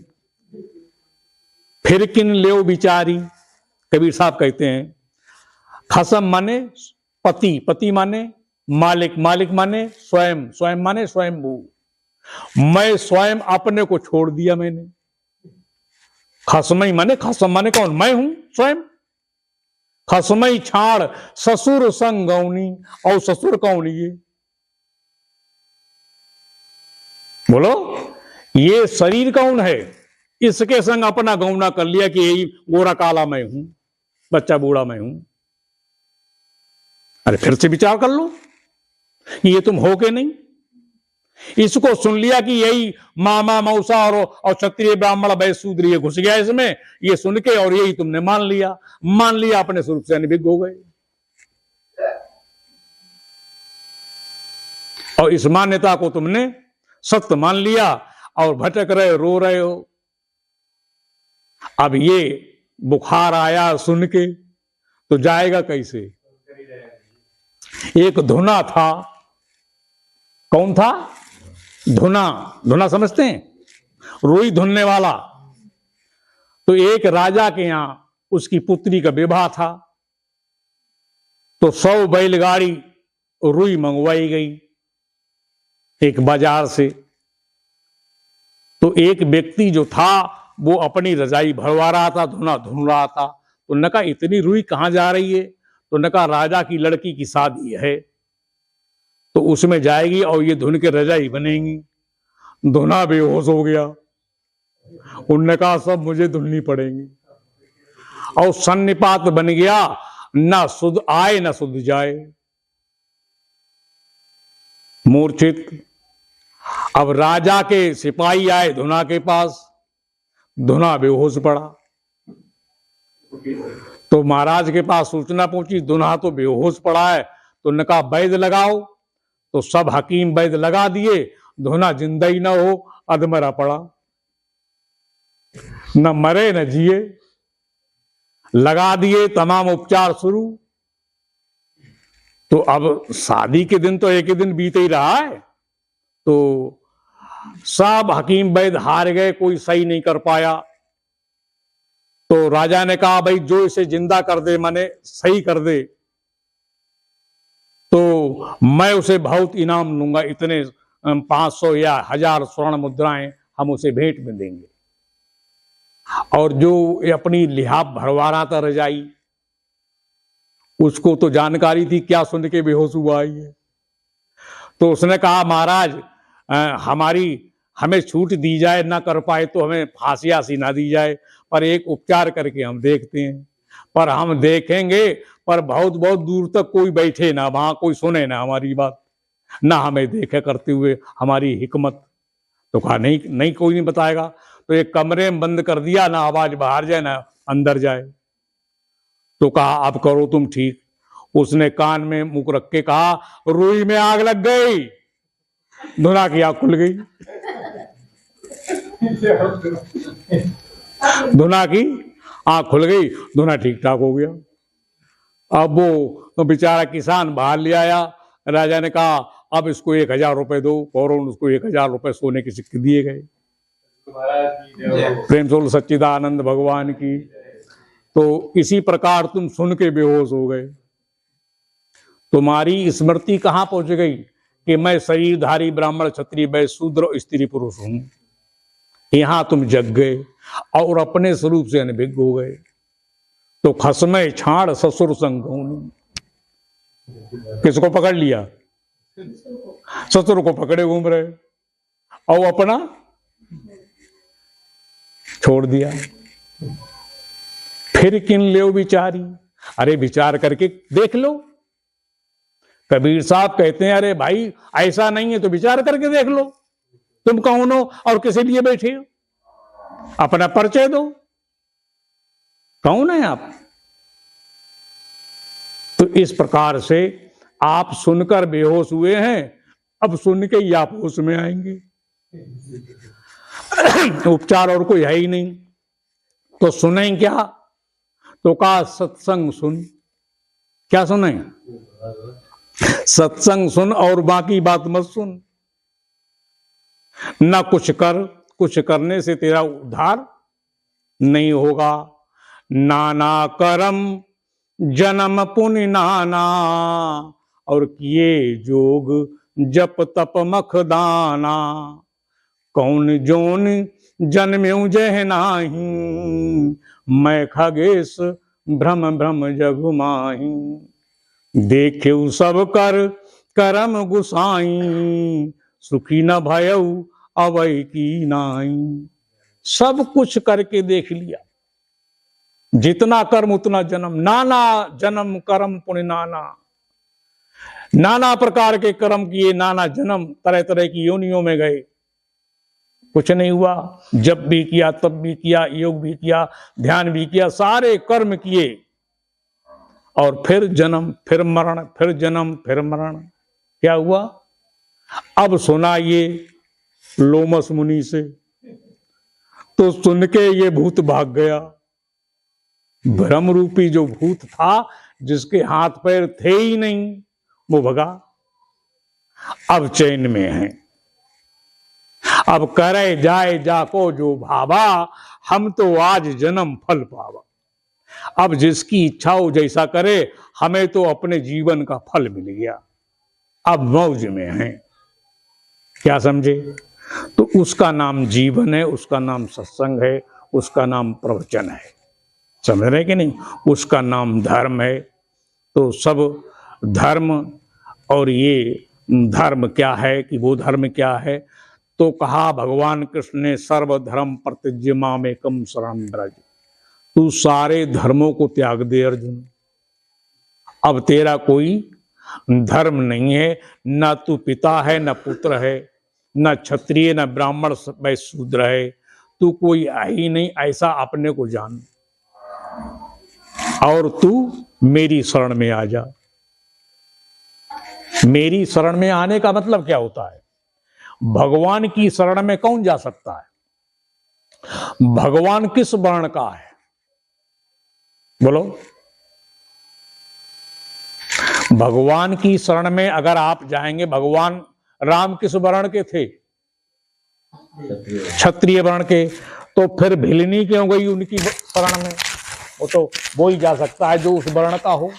Speaker 1: फिर किन लेव बिचारी। कबीर साहब कहते हैं, खसम माने पति, पति माने मालिक, मालिक माने स्वयं, स्वयं माने स्वयंभू। मैं स्वयं अपने को छोड़ दिया मैंने। खसमई माने, खसम माने कौन? मैं हूं स्वयं। खसमई छाड़ ससुर संग गौनी, और ससुर कौन? ये बोलो, ये शरीर कौन है? इसके संग अपना गौना कर लिया कि यही गोरा काला मैं हूं, बच्चा बूढ़ा मैं हूं। अरे फिर से विचार कर लो, ये तुम हो के नहीं? इसको सुन लिया कि यही मामा मौसा और क्षत्रिय ब्राह्मण वैश्य शूद्र, ये घुस गया इसमें, ये सुन के, और यही तुमने मान लिया, मान लिया, अपने स्वरूप से अनभिज्ञ हो गए। और इस मान्यता को तुमने सत्य मान लिया और भटक रहे, रो रहे हो। अब ये बुखार आया सुन के, तो जाएगा कैसे? एक धुना था, कौन था? धुना। धुना समझते हैं? रुई धुनने वाला। तो एक राजा के यहां उसकी पुत्री का विवाह था, तो 100 बैलगाड़ी रुई मंगवाई गई एक बाजार से। तो एक व्यक्ति जो था वो अपनी रजाई भरवा रहा था, धुना धुन रहा था। तो न कहा इतनी रुई कहां जा रही है? तो न कहा राजा की लड़की की शादी है, तो उसमें जाएगी और ये धुन के रजाई बनेगी। धुना बेहोश हो गया। उनने कहा सब मुझे धुननी पड़ेगी, और सन्निपात बन गया, ना सुध आए ना सुध जाए, मूर्छित। अब राजा के सिपाही आए धुना के पास, धुना बेहोश पड़ा। तो महाराज के पास सूचना पहुंची, धुना तो बेहोश पड़ा है। तो उन्होंने कहा वैद्य लगाओ। तो सब हकीम वैद्य लगा दिए, धुना जिंदा ही ना हो, अधमरा पड़ा, न मरे न जिए। लगा दिए, तमाम उपचार शुरू। तो अब शादी के दिन तो एक ही दिन बीत ही रहा है, तो सब हकीम वैद्य हार गए, कोई सही नहीं कर पाया। तो राजा ने कहा भाई जो इसे जिंदा कर दे, माने सही कर दे, तो मैं उसे बहुत इनाम लूंगा, इतने 500 या 1000 स्वर्ण मुद्राएं हम उसे भेंट में देंगे। और जो ये अपनी लिहाफ भरवा रहा था रजाई, उसको तो जानकारी थी क्या सुन के बेहोश हुआ है। तो उसने कहा महाराज हमें छूट दी जाए, ना कर पाए तो हमें फांसी आसी ना दी जाए, पर एक उपचार करके हम देखते हैं। पर हम देखेंगे पर बहुत बहुत दूर तक कोई बैठे ना, वहां कोई सुने ना हमारी बात, ना हमें देखे करते हुए हमारी हिकमत। तो कहा नहीं नहीं, कोई नहीं बताएगा। तो एक कमरे में बंद कर दिया, ना आवाज बाहर जाए ना अंदर जाए। तो कहा अब करो तुम ठीक। उसने कान में मुख रख के कहा रुई में आग लग गई, धुना की आग खुल गई। धुना की आग खुल गई, धुना ठीक ठाक हो गया। अब वो तो बेचारा किसान बाहर ले आया। राजा ने कहा अब इसको 1000 रुपए दो, और उसको 1000 रुपए सोने के सिक्के दिए गए। प्रेम सोल सच्चिदानंद भगवान की। तो इसी प्रकार तुम सुन के बेहोश हो गए। तुम्हारी स्मृति कहां पहुंच गई कि मैं शरीरधारी ब्राह्मण क्षत्रिय वैश्य शूद्र स्त्री पुरुष हूं। यहां तुम जग गए और अपने स्वरूप से अनभिज्ञ हो गए। तो खसमय छाड़ ससुर संग किसको पकड़ लिया? ससुर को पकड़े घूम रहे और अपना छोड़ दिया। फिर किन ले विचारी, अरे विचार करके देख लो। कबीर साहब कहते हैं अरे भाई ऐसा नहीं है तो विचार करके देख लो, तुम कौन हो और किस लिए बैठे हो, अपना परिचय दो, कौन है आप। तो इस प्रकार से आप सुनकर बेहोश हुए हैं, अब सुन के ही आप होश में आएंगे। उपचार और कोई है ही नहीं। तो सुने क्या? तो कहा सत्संग सुन। क्या सुने? सत्संग सुन और बाकी बात मत सुन। ना कुछ कर, कुछ करने से तेरा उद्धार नहीं होगा। नाना करम जन्म पुण्य नाना, और किए जोग जप तप मखदाना। कौन जोन जन्म्यू जह नाही, मैं खगेश भ्रम भ्रम जग माही। देख्यु सब कर करम गुसाई, सुखी न भयऊ अवै की नाई। सब कुछ करके देख लिया, जितना कर्म उतना जन्म, नाना जन्म कर्म पुण्य नाना। नाना प्रकार के कर्म किए, नाना जन्म, तरह तरह की योनियों में गए, कुछ नहीं हुआ। जब भी किया तब भी किया, योग भी किया, ध्यान भी किया, सारे कर्म किए, और फिर जन्म फिर मरण, फिर जन्म फिर मरण। क्या हुआ? अब सुना ये लोमस मुनि से, तो सुन के ये भूत भाग गया। भ्रम रूपी जो भूत था, जिसके हाथ पैर थे ही नहीं, वो भगा। अब चैन में है। अब करे जाए जाको जो भावा, हम तो आज जन्म फल पावा। अब जिसकी इच्छा हो जैसा करे, हमें तो अपने जीवन का फल मिल गया, अब मौज में है। क्या समझे? तो उसका नाम जीवन है, उसका नाम सत्संग है, उसका नाम प्रवचन है। समझ रहे कि नहीं? उसका नाम धर्म है। तो सब धर्म, और ये धर्म क्या है कि वो धर्म क्या है? तो कहा भगवान कृष्ण ने सर्वधर्म परित्यज्य माम एकम शरणं व्रज। तू सारे धर्मों को त्याग दे अर्जुन। अब तेरा कोई धर्म नहीं है, ना तू पिता है, ना पुत्र है, ना क्षत्रिय, ना ब्राह्मण वैश्य शूद्र है। तू कोई है ही नहीं, ऐसा अपने को जान, और तू मेरी शरण में आ जा। मेरी शरण में आने का मतलब क्या होता है? भगवान की शरण में कौन जा सकता है? भगवान किस वर्ण का है? बोलो। भगवान की शरण में अगर आप जाएंगे, भगवान राम किस वर्ण के थे? क्षत्रिय वर्ण के। तो फिर भिलनी क्यों गई उनकी शरण में? वो तो वो ही जा सकता है जो उस वर्ण का हो,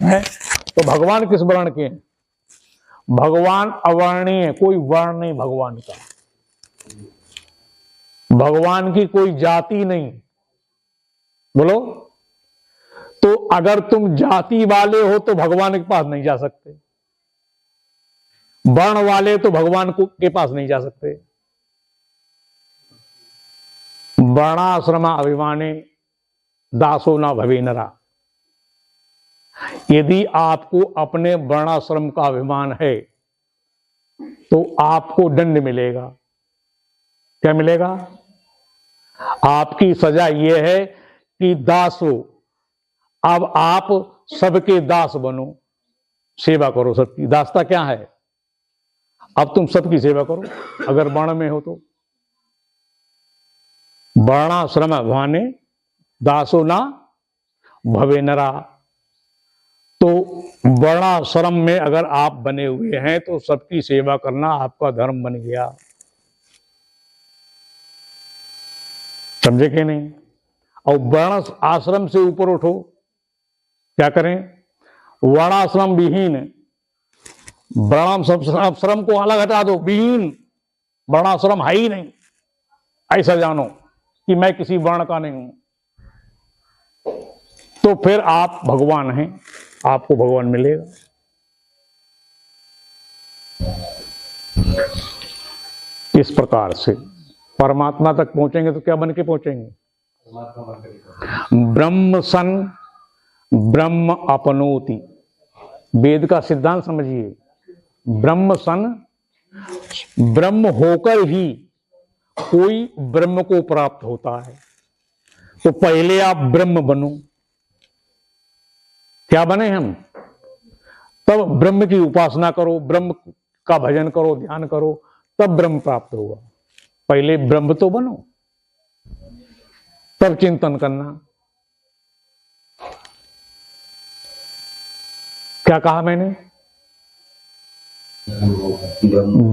Speaker 1: है? तो भगवान किस वर्ण के हैं? भगवान अवर्णीय, कोई वर्ण नहीं भगवान का। भगवान की कोई जाति नहीं। बोलो, तो अगर तुम जाति वाले हो तो भगवान के पास नहीं जा सकते, वर्ण वाले तो भगवान के पास नहीं जा सकते। वर्णाश्रम अभिमाने दासो ना भवे नरा। यदि आपको अपने वर्णाश्रम का अभिमान है तो आपको दंड मिलेगा। क्या मिलेगा? आपकी सजा यह है कि दास हो, अब आप सबके दास बनो, सेवा करो सबकी। दासता क्या है? अब तुम सबकी सेवा करो, अगर वर्ण में हो तो। वर्णाश्रम अभिमाने दासो ना भवे नरा। तो वर्णाश्रम में अगर आप बने हुए हैं तो सबकी सेवा करना आपका धर्म बन गया। समझे कि नहीं? और वर्ण आश्रम से ऊपर उठो, क्या करें? वर्णाश्रम विहीन, वर्णाश्रम को अलग हटा दो, विहीन, वर्णाश्रम है ही नहीं, ऐसा जानो कि मैं किसी वर्ण का नहीं हूं, तो फिर आप भगवान हैं, आपको भगवान मिलेगा। इस प्रकार से परमात्मा तक पहुंचेंगे तो क्या बन के पहुंचेंगे? ब्रह्म सन ब्रह्म अपनोति। वेद का सिद्धांत समझिए, ब्रह्म सन, ब्रह्म होकर ही कोई ब्रह्म को प्राप्त होता है। तो पहले आप ब्रह्म बनो। क्या बने हम? तब ब्रह्म की उपासना करो, ब्रह्म का भजन करो, ध्यान करो, तब ब्रह्म प्राप्त होगा। पहले ब्रह्म तो बनो, तब चिंतन करना। क्या कहा मैंने?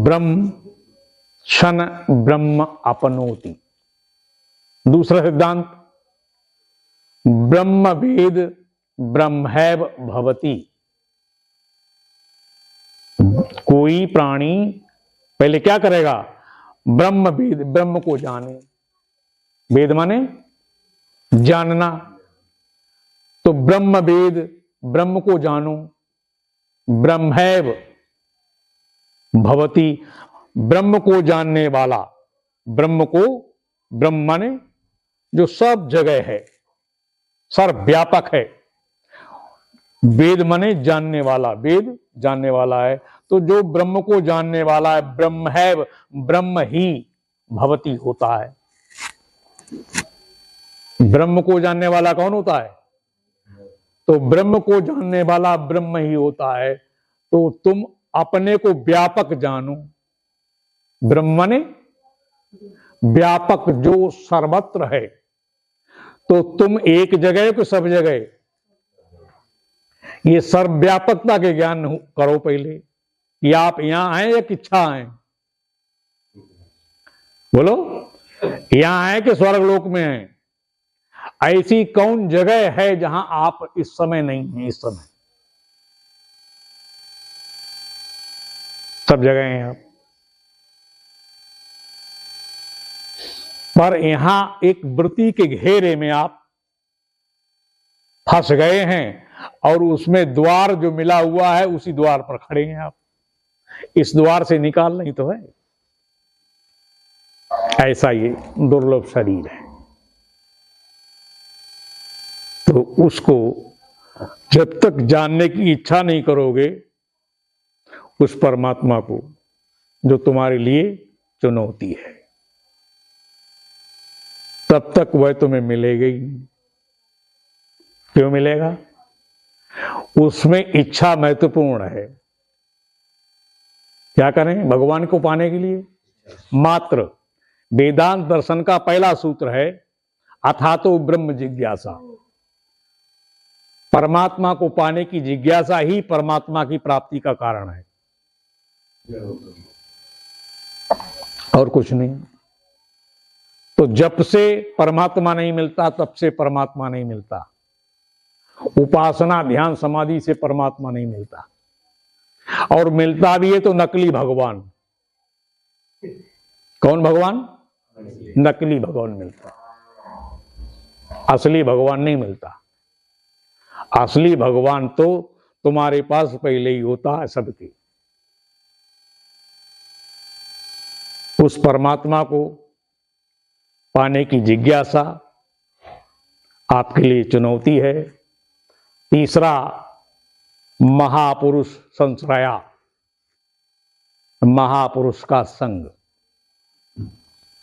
Speaker 1: ब्रह्म शन ब्रह्म अपनोति। दूसरा सिद्धांत, ब्रह्म वेद ब्रह्मैव भवति। कोई प्राणी पहले क्या करेगा? ब्रह्म वेद, ब्रह्म को जाने। वेद माने जानना, तो ब्रह्म वेद, ब्रह्म को जानो, ब्रह्मैव भवति। ब्रह्म को जानने वाला, ब्रह्म को, ब्रह्म माने जो सब जगह है, सर्वव्यापक है। वेद माने जानने वाला, वेद जानने वाला है, तो जो ब्रह्म को जानने वाला है, ब्रह्म है, ब्रह्म ही भवति होता है। ब्रह्म को जानने वाला कौन होता है? तो ब्रह्म को जानने वाला ब्रह्म ही होता है। तो तुम अपने को व्यापक जानो। ब्रह्म माने व्यापक, जो सर्वत्र है। तो तुम एक जगह को सब जगह, ये सर्वव्यापकता के ज्ञान करो पहले, कि आप यहां आए या किच्छा आए। बोलो, यहां आए कि स्वर्गलोक में हैं? ऐसी कौन जगह है जहां आप इस समय नहीं हैं? इस समय सब जगह हैं आप, पर यहां एक वृत्ति के घेरे में आप फंस गए हैं, और उसमें द्वार जो मिला हुआ है उसी द्वार पर खड़े हैं आप। इस द्वार से निकाल नहीं तो है। ऐसा ये दुर्लभ शरीर है। तो उसको जब तक जानने की इच्छा नहीं करोगे, उस परमात्मा को जो तुम्हारे लिए चुनौती है, तब तक वह तुम्हें मिलेगा ही नहीं। क्यों मिलेगा? उसमें इच्छा महत्वपूर्ण है। क्या करें भगवान को पाने के लिए? मात्र वेदांत दर्शन का पहला सूत्र है, अथातो ब्रह्म जिज्ञासा। परमात्मा को पाने की जिज्ञासा ही परमात्मा की प्राप्ति का कारण है, और कुछ नहीं। तो जब से परमात्मा नहीं मिलता, तब से परमात्मा नहीं मिलता। उपासना, ध्यान, समाधि से परमात्मा नहीं मिलता, और मिलता भी है तो नकली भगवान। कौन भगवान? नकली भगवान मिलता, असली भगवान नहीं मिलता। असली भगवान तो तुम्हारे पास पहले ही होता है सबके। उस परमात्मा को पाने की जिज्ञासा आपके लिए चुनौती है। तीसरा, महापुरुष संश्रया, महापुरुष का संग।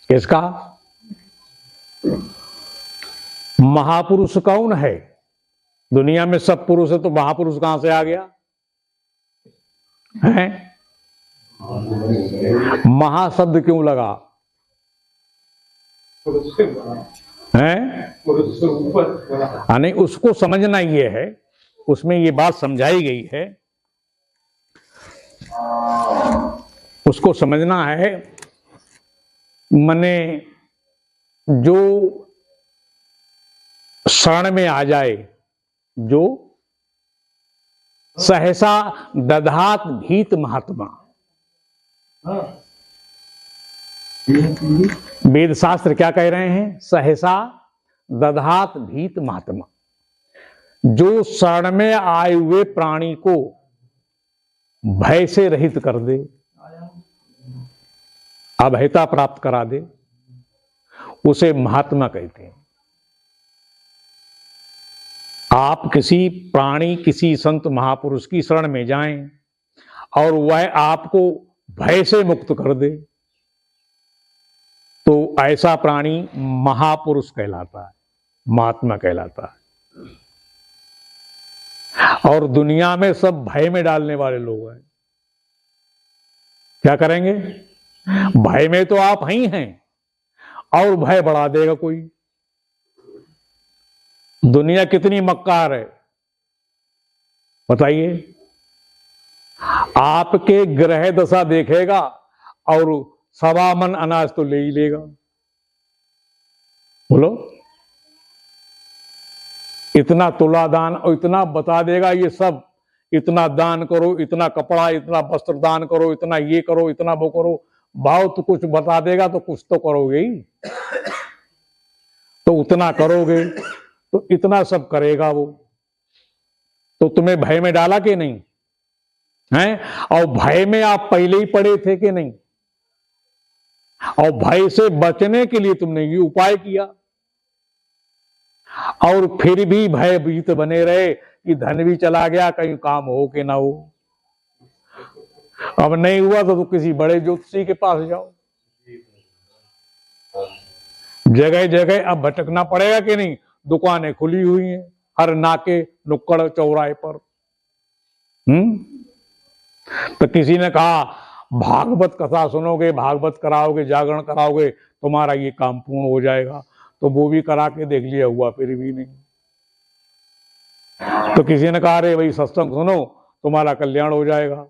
Speaker 1: किसका? महापुरुष कौन है? दुनिया में सब पुरुष है तो महापुरुष कहां से आ गया है? महाशब्द क्यों लगा है? नहीं, उसको समझना ये है, उसमें ये बात समझाई गई है, उसको समझना है। मने जो शरण में आ जाए, जो सहसा दधात भीत महात्मा। वेद शास्त्र क्या कह रहे हैं? सहसा दधात भीत महात्मा। जो शरण में आए हुए प्राणी को भय से रहित कर दे, अभयता प्राप्त करा दे, उसे महात्मा कहते हैं। आप किसी प्राणी, किसी संत महापुरुष की शरण में जाएं और वह आपको भय से मुक्त कर दे, तो ऐसा प्राणी महापुरुष कहलाता है, महात्मा कहलाता है। और दुनिया में सब भय में डालने वाले लोग हैं। क्या करेंगे? भय में तो आप ही हैं और भय बढ़ा देगा कोई। दुनिया कितनी मक्कार है बताइए। आपके ग्रह दशा देखेगा और 1.25 मन अनाज तो ले ही लेगा। बोलो, इतना तुला दान, और इतना बता देगा ये सब, इतना दान करो, इतना कपड़ा, इतना वस्त्र दान करो, इतना ये करो, इतना वो करो। भाव तो कुछ बता देगा तो कुछ तो करोगे ही, तो उतना करोगे तो इतना सब करेगा वो। तो तुम्हें भय में डाला कि नहीं है? और भय में आप पहले ही पड़े थे कि नहीं? और भय से बचने के लिए तुमने ये उपाय किया, और फिर भी भयभीत बने रहे कि धन भी चला गया, कहीं काम हो कि ना हो। अब नहीं हुआ तो किसी बड़े ज्योतिषी के पास जाओ। जगह जगह अब भटकना पड़ेगा कि नहीं? दुकानें खुली हुई हैं हर नाके नुक्कड़ चौराहे पर। तो किसी ने कहा भागवत कथा सुनोगे, भागवत कराओगे, जागरण कराओगे, तुम्हारा ये काम पूर्ण हो जाएगा। तो वो भी करा के देख लिया, हुआ फिर भी नहीं। तो किसी ने कहा अरे भाई सत्संग सुनो, तुम्हारा कल्याण हो जाएगा।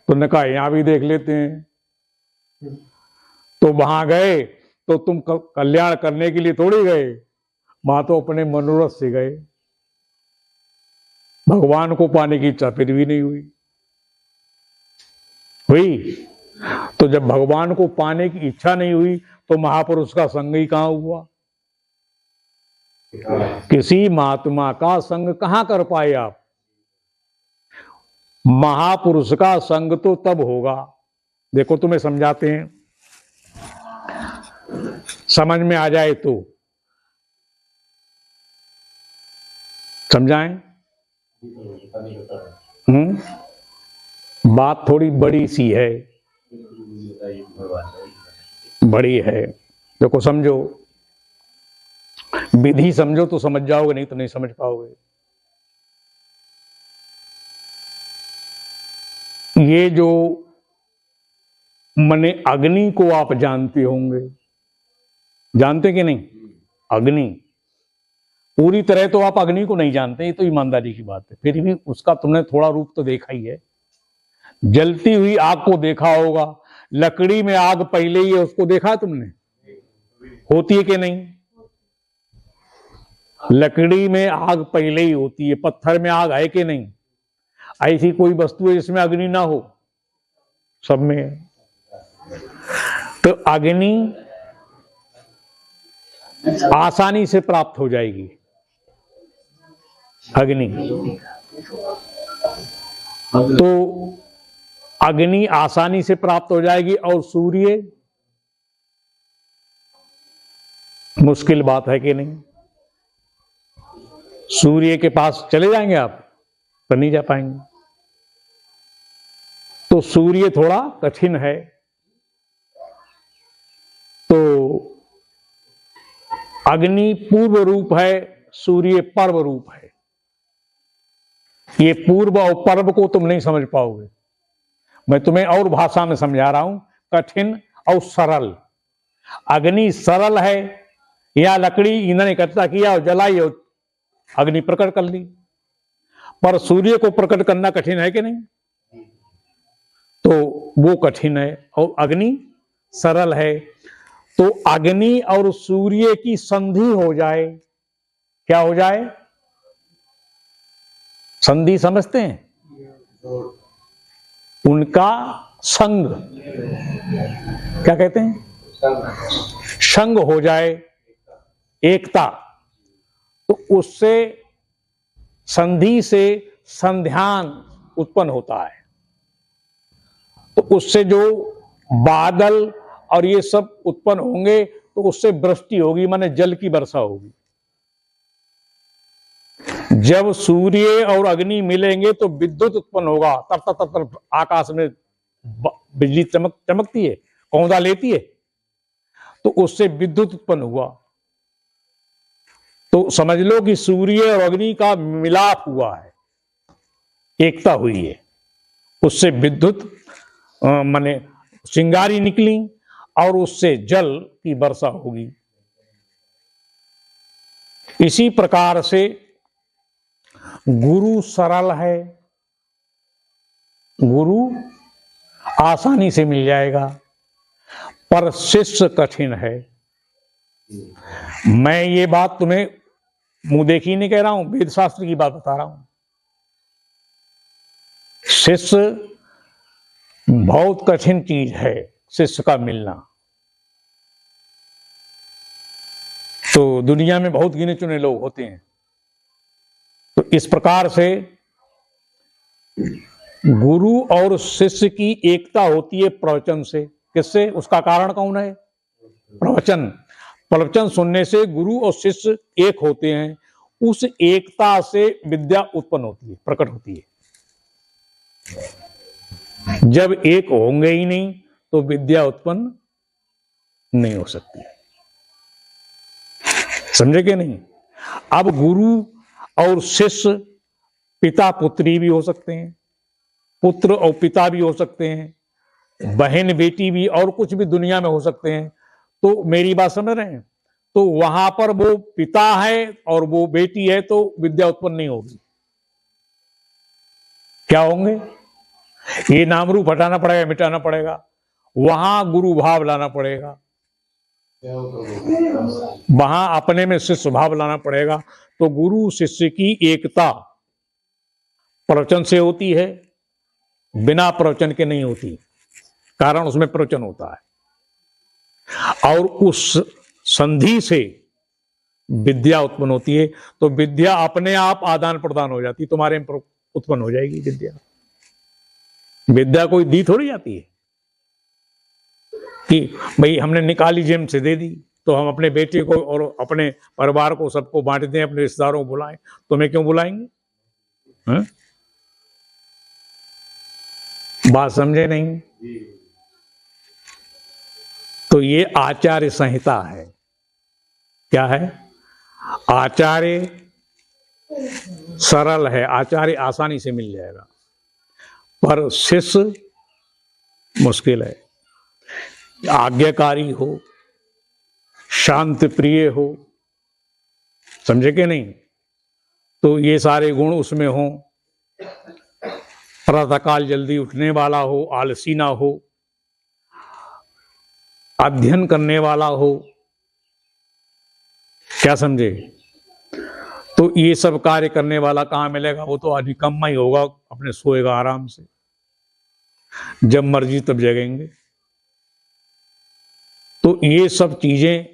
Speaker 1: तो ने कहा यहां भी देख लेते हैं। तो वहां गए तो तुम कल्याण करने के लिए थोड़ी गए, वहां तो अपने मनोरथ से गए। भगवान को पाने की इच्छा फिर भी नहीं हुई। तो जब भगवान को पाने की इच्छा नहीं हुई तो महापुरुष का संग ही कहां हुआ? किसी महात्मा का संग कहां कर पाए आप? महापुरुष का संग तो तब होगा, देखो तुम्हें समझाते हैं, समझ में आ जाए तो समझाएं। बात थोड़ी बड़ी सी है, बड़ी है। देखो समझो, विधि समझो तो समझ जाओगे, नहीं तो नहीं समझ पाओगे। ये जो मने अग्नि को आप जानते होंगे, जानते कि नहीं? अग्नि पूरी तरह तो आप अग्नि को नहीं जानते, ये तो ईमानदारी की बात है। फिर भी उसका तुमने थोड़ा रूप तो देखा ही है। जलती हुई आग को देखा होगा, लकड़ी में आग पहले ही है, उसको देखा तुमने? होती है कि नहीं? लकड़ी में आग पहले ही होती है, पत्थर में आग है कि नहीं? ऐसी कोई वस्तु है जिसमें अग्नि ना हो? सब में है। तो अग्नि आसानी से प्राप्त हो जाएगी। अग्नि तो अग्नि आसानी से प्राप्त हो जाएगी, और सूर्य मुश्किल बात है कि नहीं। सूर्य के पास चले जाएंगे आप पर नहीं जा पाएंगे। तो सूर्य थोड़ा कठिन है। तो अग्नि पूर्व रूप है, सूर्य पर्व रूप है। ये पूर्व और पर्व को तुम नहीं समझ पाओगे। मैं तुम्हें और भाषा में समझा रहा हूं, कठिन और सरल। अग्नि सरल है, या लकड़ी ईंधन इकट्ठा किया और जलाई और अग्नि प्रकट कर ली। पर सूर्य को प्रकट करना कठिन है कि नहीं? तो वो कठिन है और अग्नि सरल है। तो अग्नि और सूर्य की संधि हो जाए, क्या हो जाए? संधि समझते हैं? उनका संग, क्या कहते हैं? संग हो जाए, एकता। तो उससे संधि से संध्यान उत्पन्न होता है। तो उससे जो बादल और ये सब उत्पन्न होंगे, तो उससे वृष्टि होगी, माने जल की वर्षा होगी। जब सूर्य और अग्नि मिलेंगे तो विद्युत उत्पन्न होगा। तर आकाश में बिजली चमकती है, कौंधा लेती है, तो उससे विद्युत उत्पन्न हुआ। तो समझ लो कि सूर्य और अग्नि का मिलाप हुआ है, एकता हुई है। उससे विद्युत माने चिंगारी निकली और उससे जल की वर्षा होगी। इसी प्रकार से गुरु सरल है, गुरु आसानी से मिल जाएगा, पर शिष्य कठिन है। मैं ये बात तुम्हें मुंह देखी नहीं कह रहा हूं, वेद शास्त्र की बात बता रहा हूं। शिष्य बहुत कठिन चीज है, शिष्य का मिलना। तो दुनिया में बहुत गिने चुने लोग होते हैं। तो इस प्रकार से गुरु और शिष्य की एकता होती है प्रवचन से। किससे? उसका कारण कौन है? प्रवचन। प्रवचन सुनने से गुरु और शिष्य एक होते हैं। उस एकता से विद्या उत्पन्न होती है, प्रकट होती है। जब एक होंगे ही नहीं तो विद्या उत्पन्न नहीं हो सकती। समझे कि नहीं? अब गुरु और शिष्य पिता पुत्री भी हो सकते हैं, पुत्र और पिता भी हो सकते हैं, बहन बेटी भी, और कुछ भी दुनिया में हो सकते हैं। तो मेरी बात समझ रहे हैं? तो वहां पर वो पिता है और वो बेटी है, तो विद्या उत्पन्न नहीं होगी। क्या होंगे? ये नाम रूप हटाना पड़ेगा, मिटाना पड़ेगा। वहां गुरु भाव लाना पड़ेगा, वहां अपने में शिष्य भाव लाना पड़ेगा। तो गुरु शिष्य की एकता प्रवचन से होती है, बिना प्रवचन के नहीं होती। कारण उसमें प्रवचन होता है, और उस संधि से विद्या उत्पन्न होती है। तो विद्या अपने आप आदान प्रदान हो जाती, तुम्हारे में उत्पन्न हो जाएगी विद्या। विद्या कोई दी थोड़ी जाती है कि भाई हमने निकाली जेब से दे दी तो हम अपने बेटे को और अपने परिवार को सबको बांट दें, अपने रिश्तेदारों को बुलाएं। तुम्हें क्यों बुलाएंगे? हाँ? बात समझे नहीं? तो ये आचार्य संहिता है। क्या है? आचार्य सरल है, आचार्य आसानी से मिल जाएगा, पर शिष्य मुश्किल है। आज्ञाकारी हो, शांत प्रिय हो, समझे कि नहीं? तो ये सारे गुण उसमें हो। प्रातःकाल जल्दी उठने वाला हो, आलसी ना हो, अध्ययन करने वाला हो। क्या समझे? तो ये सब कार्य करने वाला कहां मिलेगा? वो तो अधिकम्मा ही होगा, अपने सोएगा आराम से, जब मर्जी तब जगेंगे। तो ये सब चीजें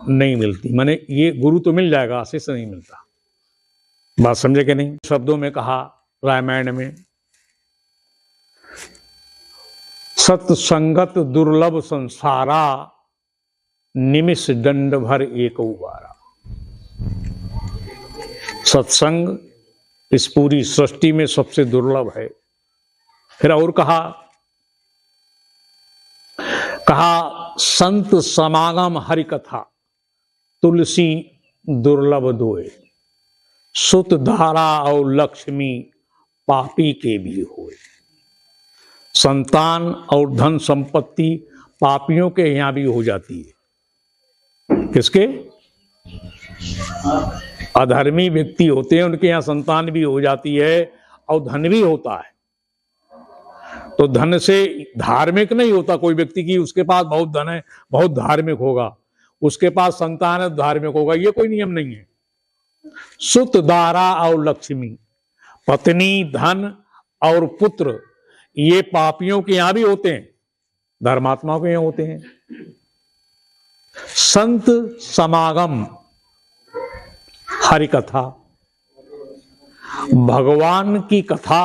Speaker 1: नहीं मिलती। माने ये गुरु तो मिल जाएगा, आशीष नहीं मिलता। बात समझे कि नहीं? शब्दों में कहा रामायण में, सत्संगत दुर्लभ संसारा, निमिष दंड भर एक उबारा। सत्संग इस पूरी सृष्टि में सबसे दुर्लभ है। फिर और कहा संत समागम हरि कथा, तुलसी दुर्लभ दोए, सुत धारा और लक्ष्मी पापी के भी होए। संतान और धन संपत्ति पापियों के यहां भी हो जाती है। किसके? अधर्मी व्यक्ति होते हैं, उनके यहां संतान भी हो जाती है और धन भी होता है। तो धन से धार्मिक नहीं होता कोई व्यक्ति की उसके पास बहुत धन है, बहुत धार्मिक होगा, उसके पास संतान है धार्मिक होगा, ये कोई नियम नहीं है। सुत दारा और लक्ष्मी, पत्नी, धन और पुत्र, ये पापियों के यहां भी होते हैं, धर्मात्माओं के यहां होते हैं। संत समागम हरि कथा, भगवान की कथा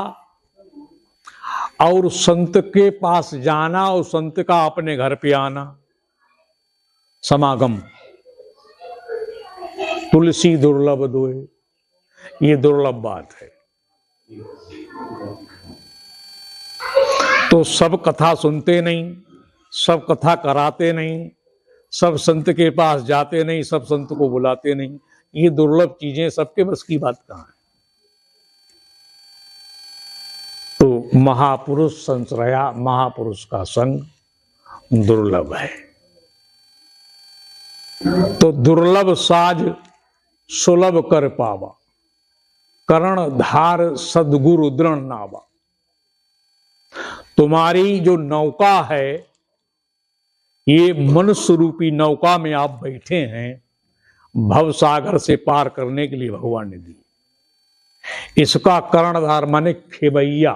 Speaker 1: और संत के पास जाना और संत का अपने घर पे आना, समागम। तुलसी दुर्लभ दोए, ये दुर्लभ बात है। तो सब कथा सुनते नहीं, सब कथा कराते नहीं, सब संत के पास जाते नहीं, सब संत को बुलाते नहीं, ये दुर्लभ चीजें सबके बस की बात कहां है। तो महापुरुष संश्रया, महापुरुष का संग दुर्लभ है। तो दुर्लभ साज सुलभ कर पावा, करण धार सदगुरु दृढ़ नावा। तुम्हारी जो नौका है, ये मनुष्य रूपी नौका में आप बैठे हैं, भव सागर से पार करने के लिए भगवान ने दी। इसका कर्णधार माने खेबैया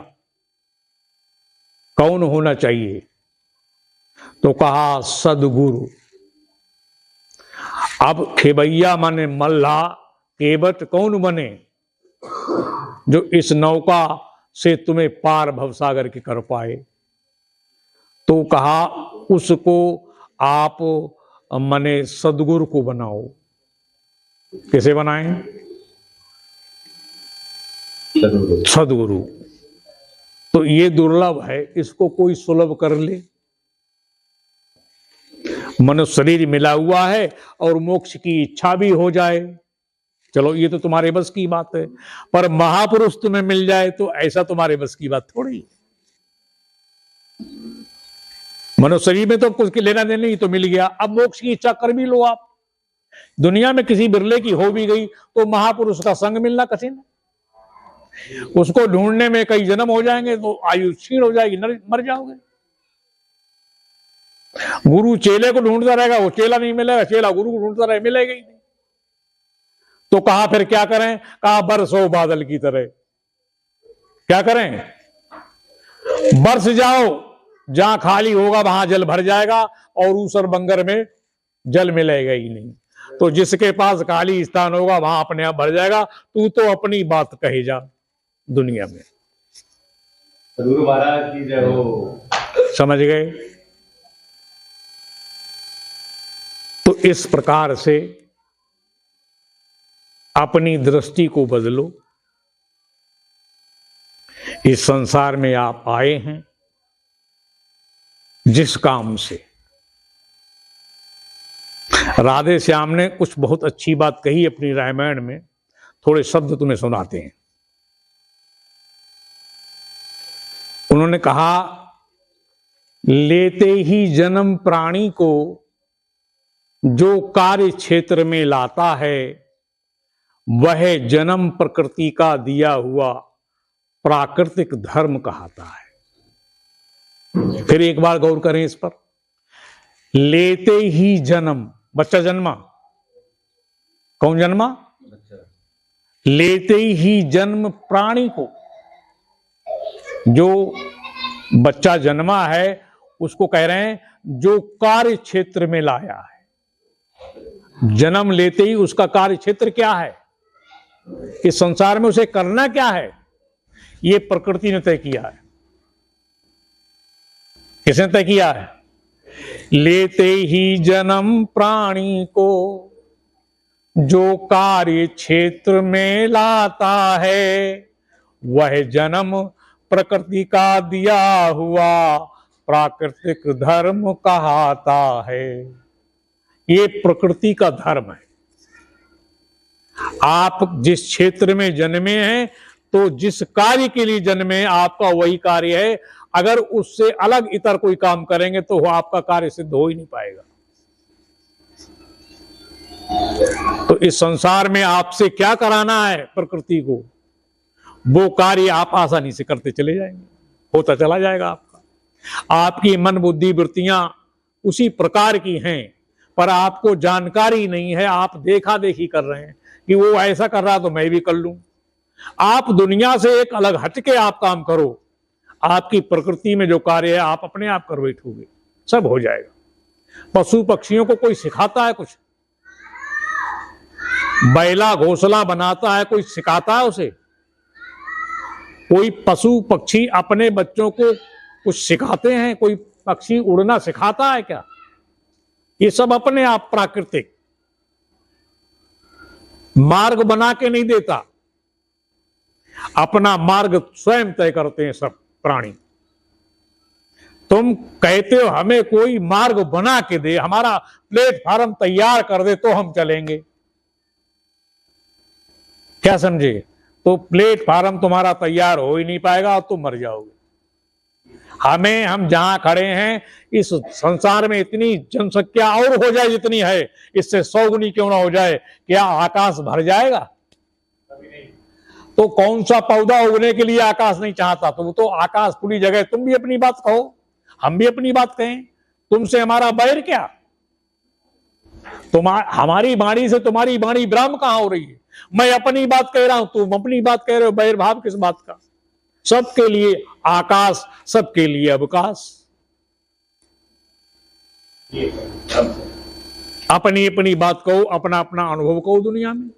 Speaker 1: कौन होना चाहिए? तो कहा सदगुरु। अब खेबैया माने मल्ला, केवट कौन बने? जो इस नौका से तुम्हें पार भवसागर की कर पाए। तो कहा उसको आप माने सदगुरु को बनाओ। कैसे बनाएं? सदगुरु। तो ये दुर्लभ है, इसको कोई सुलभ कर ले। मनुष्य शरीर मिला हुआ है और मोक्ष की इच्छा भी हो जाए, चलो ये तो तुम्हारे बस की बात है। पर महापुरुष तुम्हें मिल जाए तो ऐसा तुम्हारे बस की बात थोड़ी है। मनुष्य शरीर में तो कुछ लेना देना नहीं, तो मिल गया, अब मोक्ष की इच्छा कर भी लो आप। दुनिया में किसी बिरले की हो भी गई तो महापुरुष का संग मिलना कठिन है। उसको ढूंढने में कई जन्म हो जाएंगे तो आयु क्षीण हो जाएगी, मर जाओगे। गुरु चेले को ढूंढता रहेगा, वो चेला नहीं मिलेगा, चेला गुरु को ढूंढता रहे, मिलेगा ही नहीं। तो कहा फिर क्या करें? कहा बरसो बादल की तरह। क्या करें? बरस जाओ, जहां खाली होगा वहां जल भर जाएगा और ऊसर बंगर में जल मिलेगा ही नहीं। तो जिसके पास खाली स्थान होगा वहां अपने आप भर जाएगा। तू तो अपनी बात कहे जा दुनिया में।
Speaker 2: गुरु महाराज की जय हो।
Speaker 1: समझ गए? तो इस प्रकार से अपनी दृष्टि को बदलो। इस संसार में आप आए हैं जिस काम से। राधे श्याम ने कुछ बहुत अच्छी बात कही अपनी रामायण में, थोड़े शब्द तुम्हें सुनाते हैं। उन्होंने कहा, लेते ही जन्म प्राणी को जो कार्य क्षेत्र में लाता है, वह जन्म प्रकृति का दिया हुआ प्राकृतिक धर्म कहता है। फिर एक बार गौर करें इस पर। लेते ही जन्म, बच्चा जन्मा, कौन जन्मा? लेते ही जन्म प्राणी को, जो बच्चा जन्मा है उसको कह रहे हैं जो कार्य क्षेत्र में लाया है। जन्म लेते ही उसका कार्य क्षेत्र क्या है, इस संसार में उसे करना क्या है, ये प्रकृति ने तय किया है। किसने तय किया है? लेते ही जन्म प्राणी को जो कार्य क्षेत्र में लाता है, वह जन्म प्रकृति का दिया हुआ प्राकृतिक धर्म कहलाता है। ये प्रकृति का धर्म है। आप जिस क्षेत्र में जन्मे हैं, तो जिस कार्य के लिए जन्मे आपका वही कार्य है। अगर उससे अलग इतर कोई काम करेंगे तो वो आपका कार्य सिद्ध हो ही नहीं पाएगा। तो इस संसार में आपसे क्या कराना है प्रकृति को, वो कार्य आप आसानी से करते चले जाएंगे, होता चला जाएगा आपका। आपकी मन बुद्धि वृत्तियां उसी प्रकार की हैं, पर आपको जानकारी नहीं है। आप देखा देखी कर रहे हैं कि वो ऐसा कर रहा तो मैं भी कर लूं। आप दुनिया से एक अलग हटके आप काम करो, आपकी प्रकृति में जो कार्य है आप अपने आप कर बैठोगे, सब हो जाएगा। पशु पक्षियों को कोई सिखाता है कुछ? बैला घोंसला बनाता है, कोई सिखाता है उसे? कोई पशु पक्षी अपने बच्चों को कुछ सिखाते हैं? कोई पक्षी उड़ना सिखाता है क्या? ये सब अपने आप प्राकृतिक मार्ग बना के नहीं देता, अपना मार्ग स्वयं तय करते हैं सब प्राणी। तुम कहते हो हमें कोई मार्ग बना के दे, हमारा प्लेटफार्म तैयार कर दे तो हम चलेंगे, क्या समझे? तो प्लेटफार्म तुम्हारा तैयार हो ही नहीं पाएगा और तुम मर जाओगे। हम जहां खड़े हैं इस संसार में इतनी जनसंख्या और हो जाए जितनी है, इससे 100 गुनी क्यों ना हो जाए, क्या आकाश भर जाएगा? तो कौन सा पौधा उगने के लिए आकाश नहीं चाहता? तो आकाश पूरी जगह। तुम भी अपनी बात कहो, हम भी अपनी बात कहें, तुमसे हमारा बैर क्या? हमारी वाणी से तुम्हारी वाणी ब्रह्म कहां हो रही है? मैं अपनी बात कह रहा हूं, तुम अपनी बात कह रहे हो, बैर भाव किस बात का? सबके लिए आकाश, सबके लिए अवकाश। अपनी अपनी बात कहो, अपना अपना अनुभव कहो दुनिया में।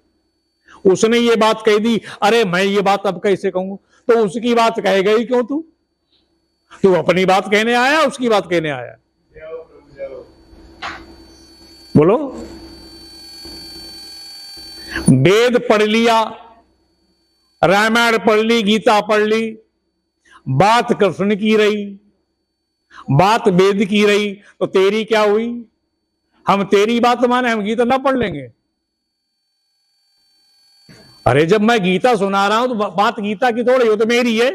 Speaker 1: उसने ये बात कह दी, अरे मैं ये बात अब कैसे कहूं? तो उसकी बात कह गई क्यों? तू अपनी बात कहने आया, उसकी बात कहने आया? बोलो। वेद पढ़ लिया, रामायण पढ़ ली, गीता पढ़ ली, बात कृष्ण की रही, बात वेद की रही, तो तेरी क्या हुई? हम तेरी बात माने, हम गीता ना पढ़ लेंगे? अरे जब मैं गीता सुना रहा हूं तो बात गीता की थोड़ी हो, तो मेरी है।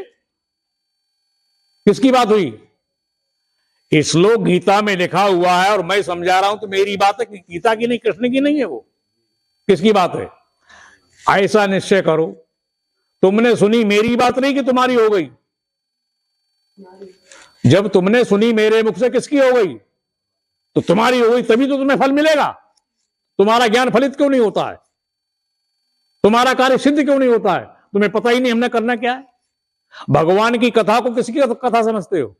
Speaker 1: किसकी बात हुई? इस श्लोक गीता में लिखा हुआ है और मैं समझा रहा हूं, तो मेरी बात है, गीता की नहीं, कृष्ण की नहीं है। वो किसकी बात है? ऐसा निश्चय करो, तुमने सुनी मेरी बात नहीं कि तुम्हारी हो गई। जब तुमने सुनी मेरे मुख से, किसकी हो गई? तो तुम्हारी हो गई, तभी तो तुम्हें फल मिलेगा। तुम्हारा ज्ञान फलित क्यों नहीं होता है? तुम्हारा कार्य सिद्ध क्यों नहीं होता है? तुम्हें पता ही नहीं हमने करना क्या है। भगवान की कथा को किसकी कथा समझते हो?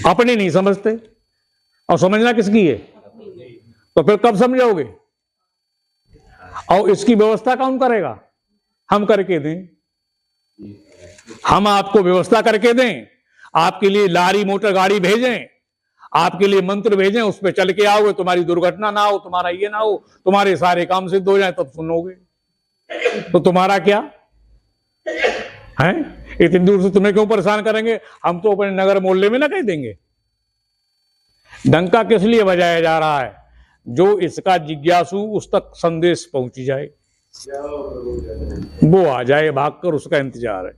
Speaker 1: अपनी नहीं समझते, और समझना किसकी है? तो फिर कब समझोगे? और इसकी व्यवस्था कौन करेगा? हम करके दें। हम आपको व्यवस्था करके दें, आपके लिए लारी मोटर गाड़ी भेजें, आपके लिए मंत्र भेजें, उस पर चल के आओगे, तुम्हारी दुर्घटना ना हो, तुम्हारा ये ना हो, तुम्हारे सारे काम सिद्ध हो जाए, तब सुनोगे। तो तुम्हारा क्या है? इतनी दूर से तुम्हें क्यों परेशान करेंगे? हम तो अपने नगर मोहल्ले में ना कह देंगे। डंका किस लिए बजाया जा रहा है? जो इसका जिज्ञासु उस तक संदेश पहुंची जाए, वो आ जाए भागकर, उसका इंतजार है।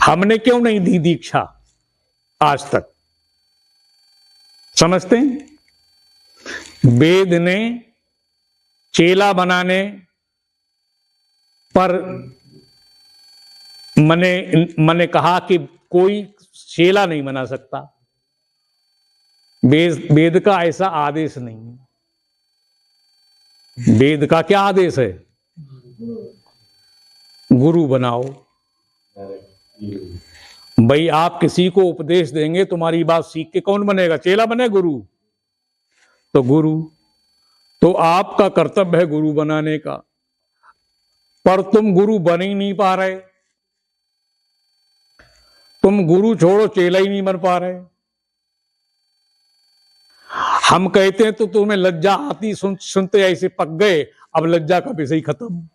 Speaker 1: हमने क्यों नहीं दी दीक्षा आज तक? समझते हैं? वेद ने चेला बनाने पर मैंने कहा कि कोई चेला नहीं बना सकता। वेद का ऐसा आदेश नहीं है। वेद का क्या आदेश है? गुरु बनाओ। भाई आप किसी को उपदेश देंगे, तुम्हारी बात सीख के कौन बनेगा? चेला बने गुरु? तो गुरु तो आपका कर्तव्य है गुरु बनाने का, पर तुम गुरु बन ही नहीं पा रहे। तुम गुरु छोड़ो, चेला ही नहीं बन पा रहे। हम कहते हैं तो तुम्हें लज्जा आती, सुनते ऐसे पक गए, अब लज्जा का विषय ही खत्म।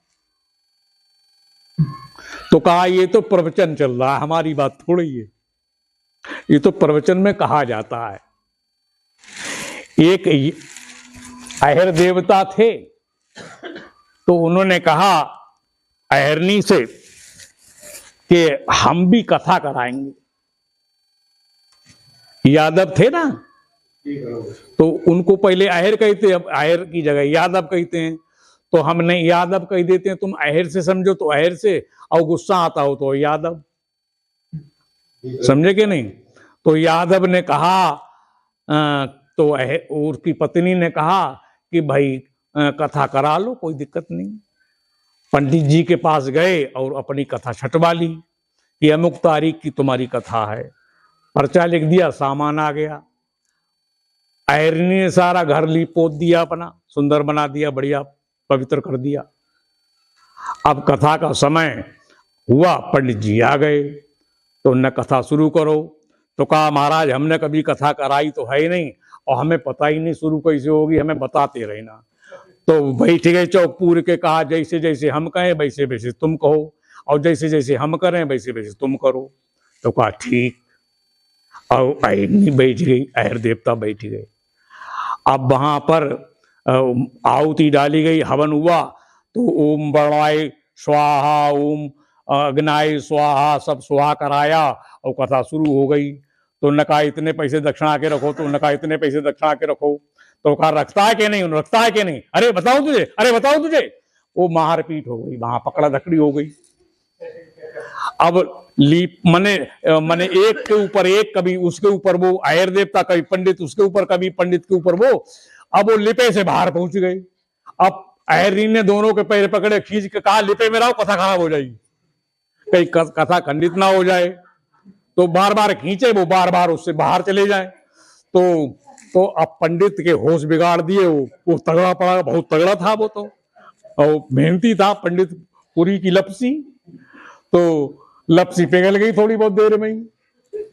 Speaker 1: तो कहा ये तो प्रवचन चल रहा है, हमारी बात थोड़ी है, ये तो प्रवचन में कहा जाता है। एक अहिर देवता थे, तो उन्होंने कहा अहिरनी से कि हम भी कथा कराएंगे। यादव थे ना, तो उनको पहले अहिर कहते, अब अहिर की जगह यादव कहते हैं। तो हमने यादव कह देते हैं, तुम अहिर से समझो तो अहिर से, और गुस्सा आता हो तो यादव, समझे कि नहीं? तो यादव ने कहा, तो उसकी पत्नी ने कहा कि भाई कथा करा लो, कोई दिक्कत नहीं। पंडित जी के पास गए और अपनी कथा छटवा ली कि अमुक तारीख की तुम्हारी कथा है। पर्चा लिख दिया, सामान आ गया। अहिरनी ने सारा घर लीप पोत दिया, अपना सुंदर बना दिया, बढ़िया पवित्र कर दिया। अब कथा का समय हुआ, पंडित जी आ गए, तो उनने कथा शुरू करो। तो कहा महाराज हमने कभी कथा कराई तो है ही नहीं, और हमें पता ही नहीं शुरू कैसे होगी, हमें बताते रहना। तो भाई ठीक है, चौक पूर के कहा जैसे जैसे हम कहें वैसे वैसे तुम कहो, और जैसे जैसे हम करें वैसे वैसे तुम करो। तो कहा ठीक। और अहिरनी बैठ गई, अहिर देवता बैठ गए। अब वहां पर आहुति डाली गई, हवन हुआ, तो ओम बड़ाई स्वाहा, ओम अग्नाय स्वाहा, सब स्वाहा कराया और कथा शुरू हो गई। तो उन्होंने कहा इतने पैसे दक्षिणा के रखो, तो उन्होंने कहा इतने पैसे दक्षिणा के रखो। तो कहा रखता है कि नहीं? रखता है कि नहीं? अरे बताओ तुझे, अरे बताओ तुझे। वो मारपीट हो गई, वहां पकड़ा धकड़ी हो गई। अब लीप मने एक के ऊपर एक, कभी उसके ऊपर वो अहिर देवता, कभी पंडित उसके ऊपर, कभी पंडित के ऊपर वो। अब वो लिपे से बाहर पहुंच गई। अब अहिरनी ने दोनों के पैर पकड़े, खींच के कहा लिपे में रहो, कथा खराब हो जाएगी, कहीं कथा खंडित ना हो जाए। तो बार बार खींचे, वो बार बार उससे बाहर चले जाए। तो अब पंडित के होश बिगाड़ दिए। वो तगड़ा पड़ा, बहुत तगड़ा था वो, तो और मेहनती था पंडित, पूरी की लपसी। तो लपसी पिघल गई थोड़ी बहुत देर में ही।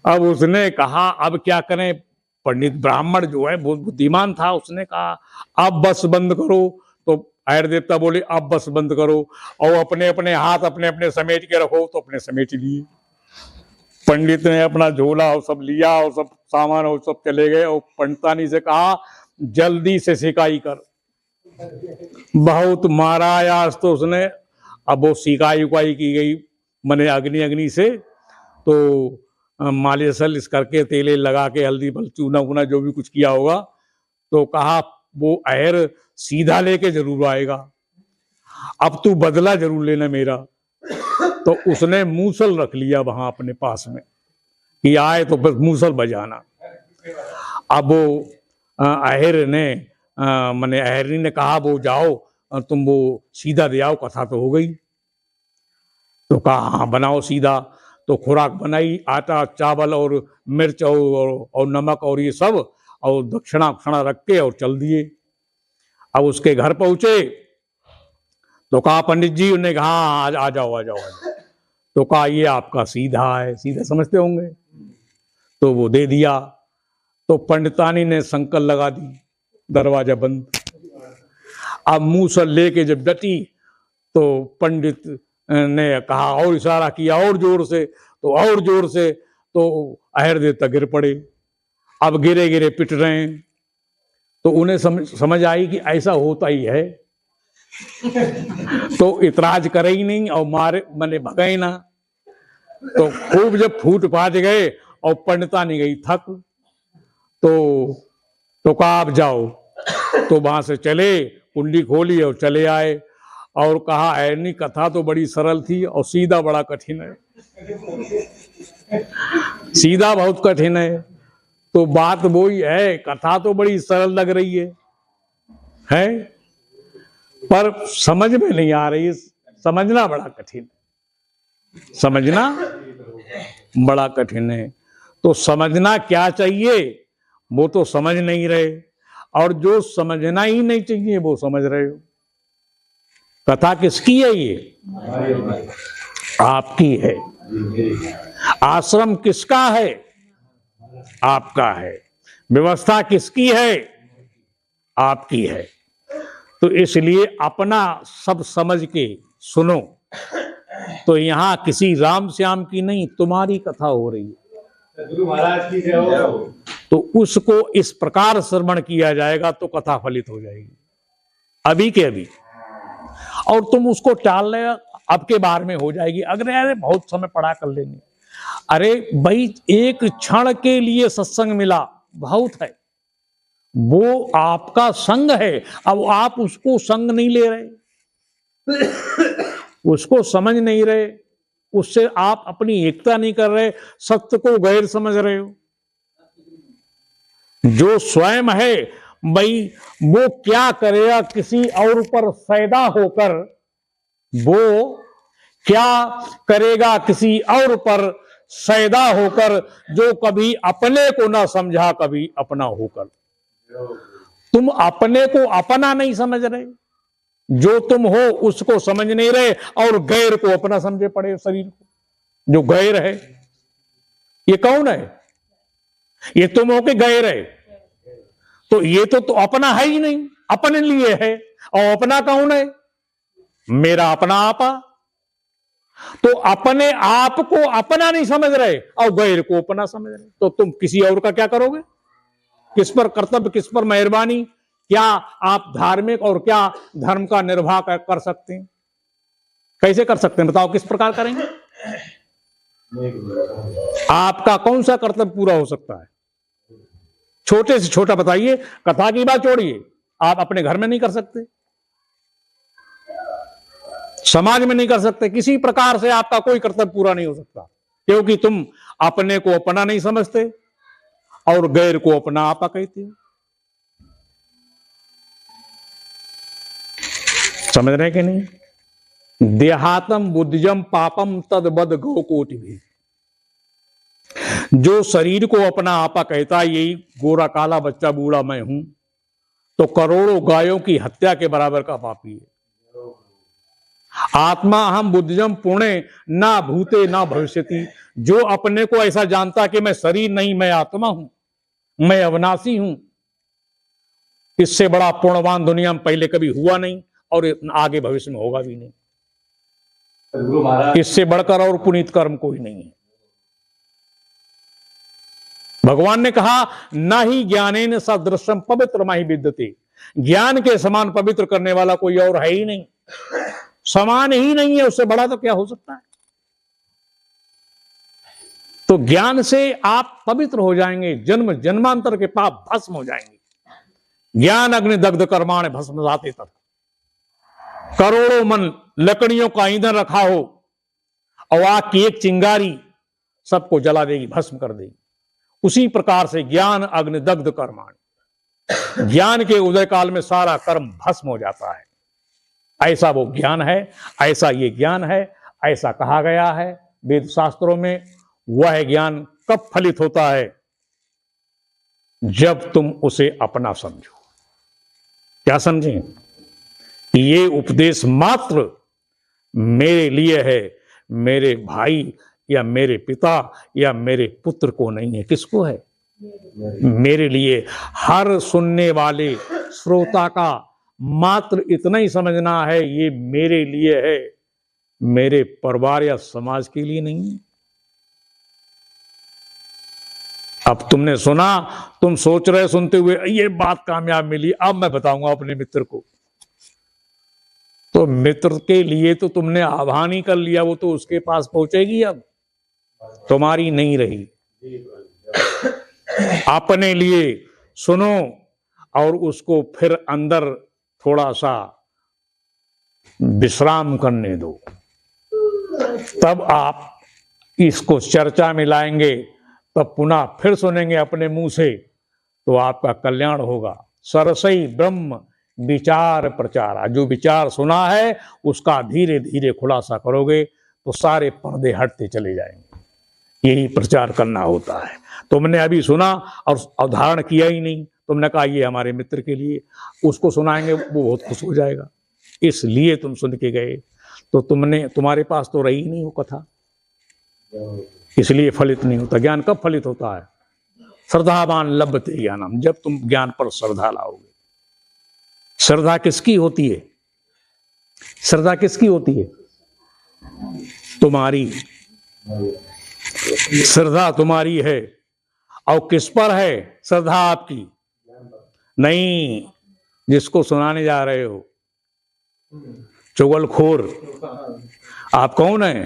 Speaker 1: अब उसने कहा अब क्या करें? पंडित ब्राह्मण जो है बहुत बुद्धिमान था, उसने कहा अब बस बंद करो। तो अहिर देवता बोले अब बस बंद करो, और अपने अपने हाथ अपने अपने समेट के रखो। तो अपने समेट लिए। पंडित ने अपना झोला और सब लिया, और सब सामान और सब चले गए। और पंडितानी से कहा जल्दी से सिकाई कर। बहुत मारा आज तो उसने। अब वो सिकाई उकाई की गई, मने अग्नि से। तो मालिशल इस करके, तेले लगा के, हल्दी बल चूना वूना जो भी कुछ किया होगा। तो कहा वो अहिर सीधा लेके जरूर आएगा, अब तू बदला जरूर लेना मेरा। तो उसने मूसल रख लिया वहां अपने पास में कि आए तो बस मूसल बजाना। अब वो अहिर ने मने अहिरनी ने कहा वो जाओ तुम वो सीधा दे आओ, कथा तो हो गई। तो कहा हाँ बनाओ सीधा। तो खुराक बनाई, आटा चावल और मिर्च और नमक और ये सब, और दक्षिणा उक्षणा रख के और चल दिए। अब उसके घर पहुंचे तो कहा पंडित जी, उन्होंने कहा आ जाओ आ जाओ। तो कहा ये आपका सीधा है, सीधा समझते होंगे। तो वो दे दिया। तो पंडितानी ने संकल लगा दी, दरवाजा बंद। अब मूसल लेके जब डटी तो पंडित ने कहा और इशारा किया और जोर से, तो और जोर से। तो अहिर देवता गिर पड़े। अब गिरे गिरे पिट रहे हैं। तो उन्हें समझ आई कि ऐसा होता ही है। तो इतराज करे ही नहीं और मारे मने भगाई ना। तो खूब जब फूट फाट गए और पंडितानी गई थक। तो कहा आप जाओ। तो वहां से चले, कुंडी खोली और चले आए। और कहा अहिरनी कथा तो बड़ी सरल थी और सीधा बड़ा कठिन है। सीधा बहुत कठिन है। तो बात वही है, कथा तो बड़ी सरल लग रही है पर समझ में नहीं आ रही, समझना बड़ा कठिन। समझना बड़ा कठिन है। तो समझना क्या चाहिए वो तो समझ नहीं रहे, और जो समझना ही नहीं चाहिए वो समझ रहे हो। कथा किसकी है? ये आपकी है। आश्रम किसका है? आपका है। व्यवस्था किसकी है? आपकी है। तो इसलिए अपना सब समझ के सुनो। तो यहां किसी राम श्याम की नहीं, तुम्हारी कथा हो रही है।
Speaker 2: गुरु महाराज की जय हो।
Speaker 1: तो उसको इस प्रकार श्रवण किया जाएगा तो कथा फलित हो जाएगी अभी के अभी। और तुम उसको टाल ले, अब के बार में हो जाएगी। अरे बहुत समय पढ़ा कर लेंगे। अरे भाई, एक क्षण के लिए सत्संग मिला बहुत है, वो आपका संग है। अब आप उसको संग नहीं ले रहे, उसको समझ नहीं रहे, उससे आप अपनी एकता नहीं कर रहे, सत्य को गैर समझ रहे हो। जो स्वयं है भाई, वो क्या करेगा किसी और पर सैदा होकर, वो क्या करेगा किसी और पर सैदा होकर, जो कभी अपने को ना समझा कभी अपना होकर। तुम अपने को अपना नहीं समझ रहे, जो तुम हो उसको समझ नहीं रहे, और गैर को अपना समझे पड़े। शरीर को जो गैर है, ये कौन है? ये तुम हो के गैर है। तो ये तो अपना है ही नहीं, अपने लिए है। और अपना कौन है? मेरा अपना आपा। तो अपने आप को अपना नहीं समझ रहे और गैर को अपना समझ रहे, तो तुम किसी और का क्या करोगे? किस पर कर्तव्य, किस पर मेहरबानी? क्या आप धार्मिक और क्या धर्म का निर्वाह कर सकते हैं? कैसे कर सकते हैं बताओ, किस प्रकार करेंगे? आपका कौन सा कर्तव्य पूरा हो सकता है? छोटे से छोटा बताइए। कथा की बात छोड़िए, आप अपने घर में नहीं कर सकते, समाज में नहीं कर सकते, किसी प्रकार से आपका कोई कर्तव्य पूरा नहीं हो सकता, क्योंकि तुम अपने को अपना नहीं समझते और गैर को अपना आपा कहते हो। समझ रहे कि नहीं? देहातम बुद्धिजम पापम तद बद गौ कोटि भी। जो शरीर को अपना आपा कहता है, यही गोरा काला बच्चा बूढ़ा मैं हूं, तो करोड़ों गायों की हत्या के बराबर का पापी है। आत्मा हम बुद्धिजम पुणे ना भूते ना भविष्यति। जो अपने को ऐसा जानता कि मैं शरीर नहीं, मैं आत्मा हूं, मैं अविनाशी हूं, इससे बड़ा पुण्यवान दुनिया में पहले कभी हुआ नहीं और आगे भविष्य में होगा भी नहीं।
Speaker 2: गुरु महाराज,
Speaker 1: इससे बढ़कर और पुनीत कर्म कोई नहीं है। भगवान ने कहा ना ही ज्ञानेन सदृशम पवित्र माहि विद्यते। ज्ञान के समान पवित्र करने वाला कोई और है ही नहीं, समान ही नहीं है, उससे बड़ा तो क्या हो सकता है? तो ज्ञान से आप पवित्र हो जाएंगे, जन्म जन्मांतर के पाप भस्म हो जाएंगे। ज्ञान अग्नि दग्ध कर्माण भस्म जाते तक। करोड़ों मन लकड़ियों का ईंधन रखा हो और आग की एक चिंगारी सबको जला देगी, भस्म कर देगी। उसी प्रकार से ज्ञान अग्नि दग्ध कर्माण, ज्ञान के उदय काल में सारा कर्म भस्म हो जाता है। ऐसा वो ज्ञान है, ऐसा ये ज्ञान है, ऐसा कहा गया है वेद शास्त्रों में। वह ज्ञान कब फलित होता है? जब तुम उसे अपना समझो। क्या समझें? ये उपदेश मात्र मेरे लिए है, मेरे भाई या मेरे पिता या मेरे पुत्र को नहीं है। किसको है? मेरे लिए। हर सुनने वाले श्रोता का मात्र इतना ही समझना है, ये मेरे लिए है, मेरे परिवार या समाज के लिए नहीं। अब तुमने सुना, तुम सोच रहे सुनते हुए ये बात कामयाब मिली, अब मैं बताऊंगा अपने मित्र को। तो मित्र के लिए तो तुमने आह्वान ही कर लिया, वो तो उसके पास पहुंचेगी, अब तुम्हारी नहीं रही। अपने लिए सुनो और उसको फिर अंदर थोड़ा सा विश्राम करने दो, तब आप इसको चर्चा में लाएंगे, तब पुनः फिर सुनेंगे अपने मुंह से, तो आपका कल्याण होगा। सरसई ब्रह्म विचार प्रचार। जो विचार सुना है उसका धीरे धीरे खुलासा करोगे तो सारे पर्दे हटते चले जाएंगे। यही प्रचार करना होता है। तुमने अभी सुना और उदाहरण किया ही नहीं, तुमने कहा ये हमारे मित्र के लिए, उसको सुनाएंगे वो बहुत खुश हो जाएगा, इसलिए तुम सुन के गए। तो तुम्हारे पास तो रही नहीं वो कथा, इसलिए फलित नहीं होता। ज्ञान कब फलित होता है? श्रद्धावान लभते ज्ञानम, जब तुम ज्ञान पर श्रद्धा लाओगे। श्रद्धा किसकी होती है? श्रद्धा किसकी होती है? तुम्हारी। श्रद्धा तुम्हारी है। और किस पर है श्रद्धा आपकी? नहीं, जिसको सुनाने जा रहे हो, चुगलखोर। आप कौन है?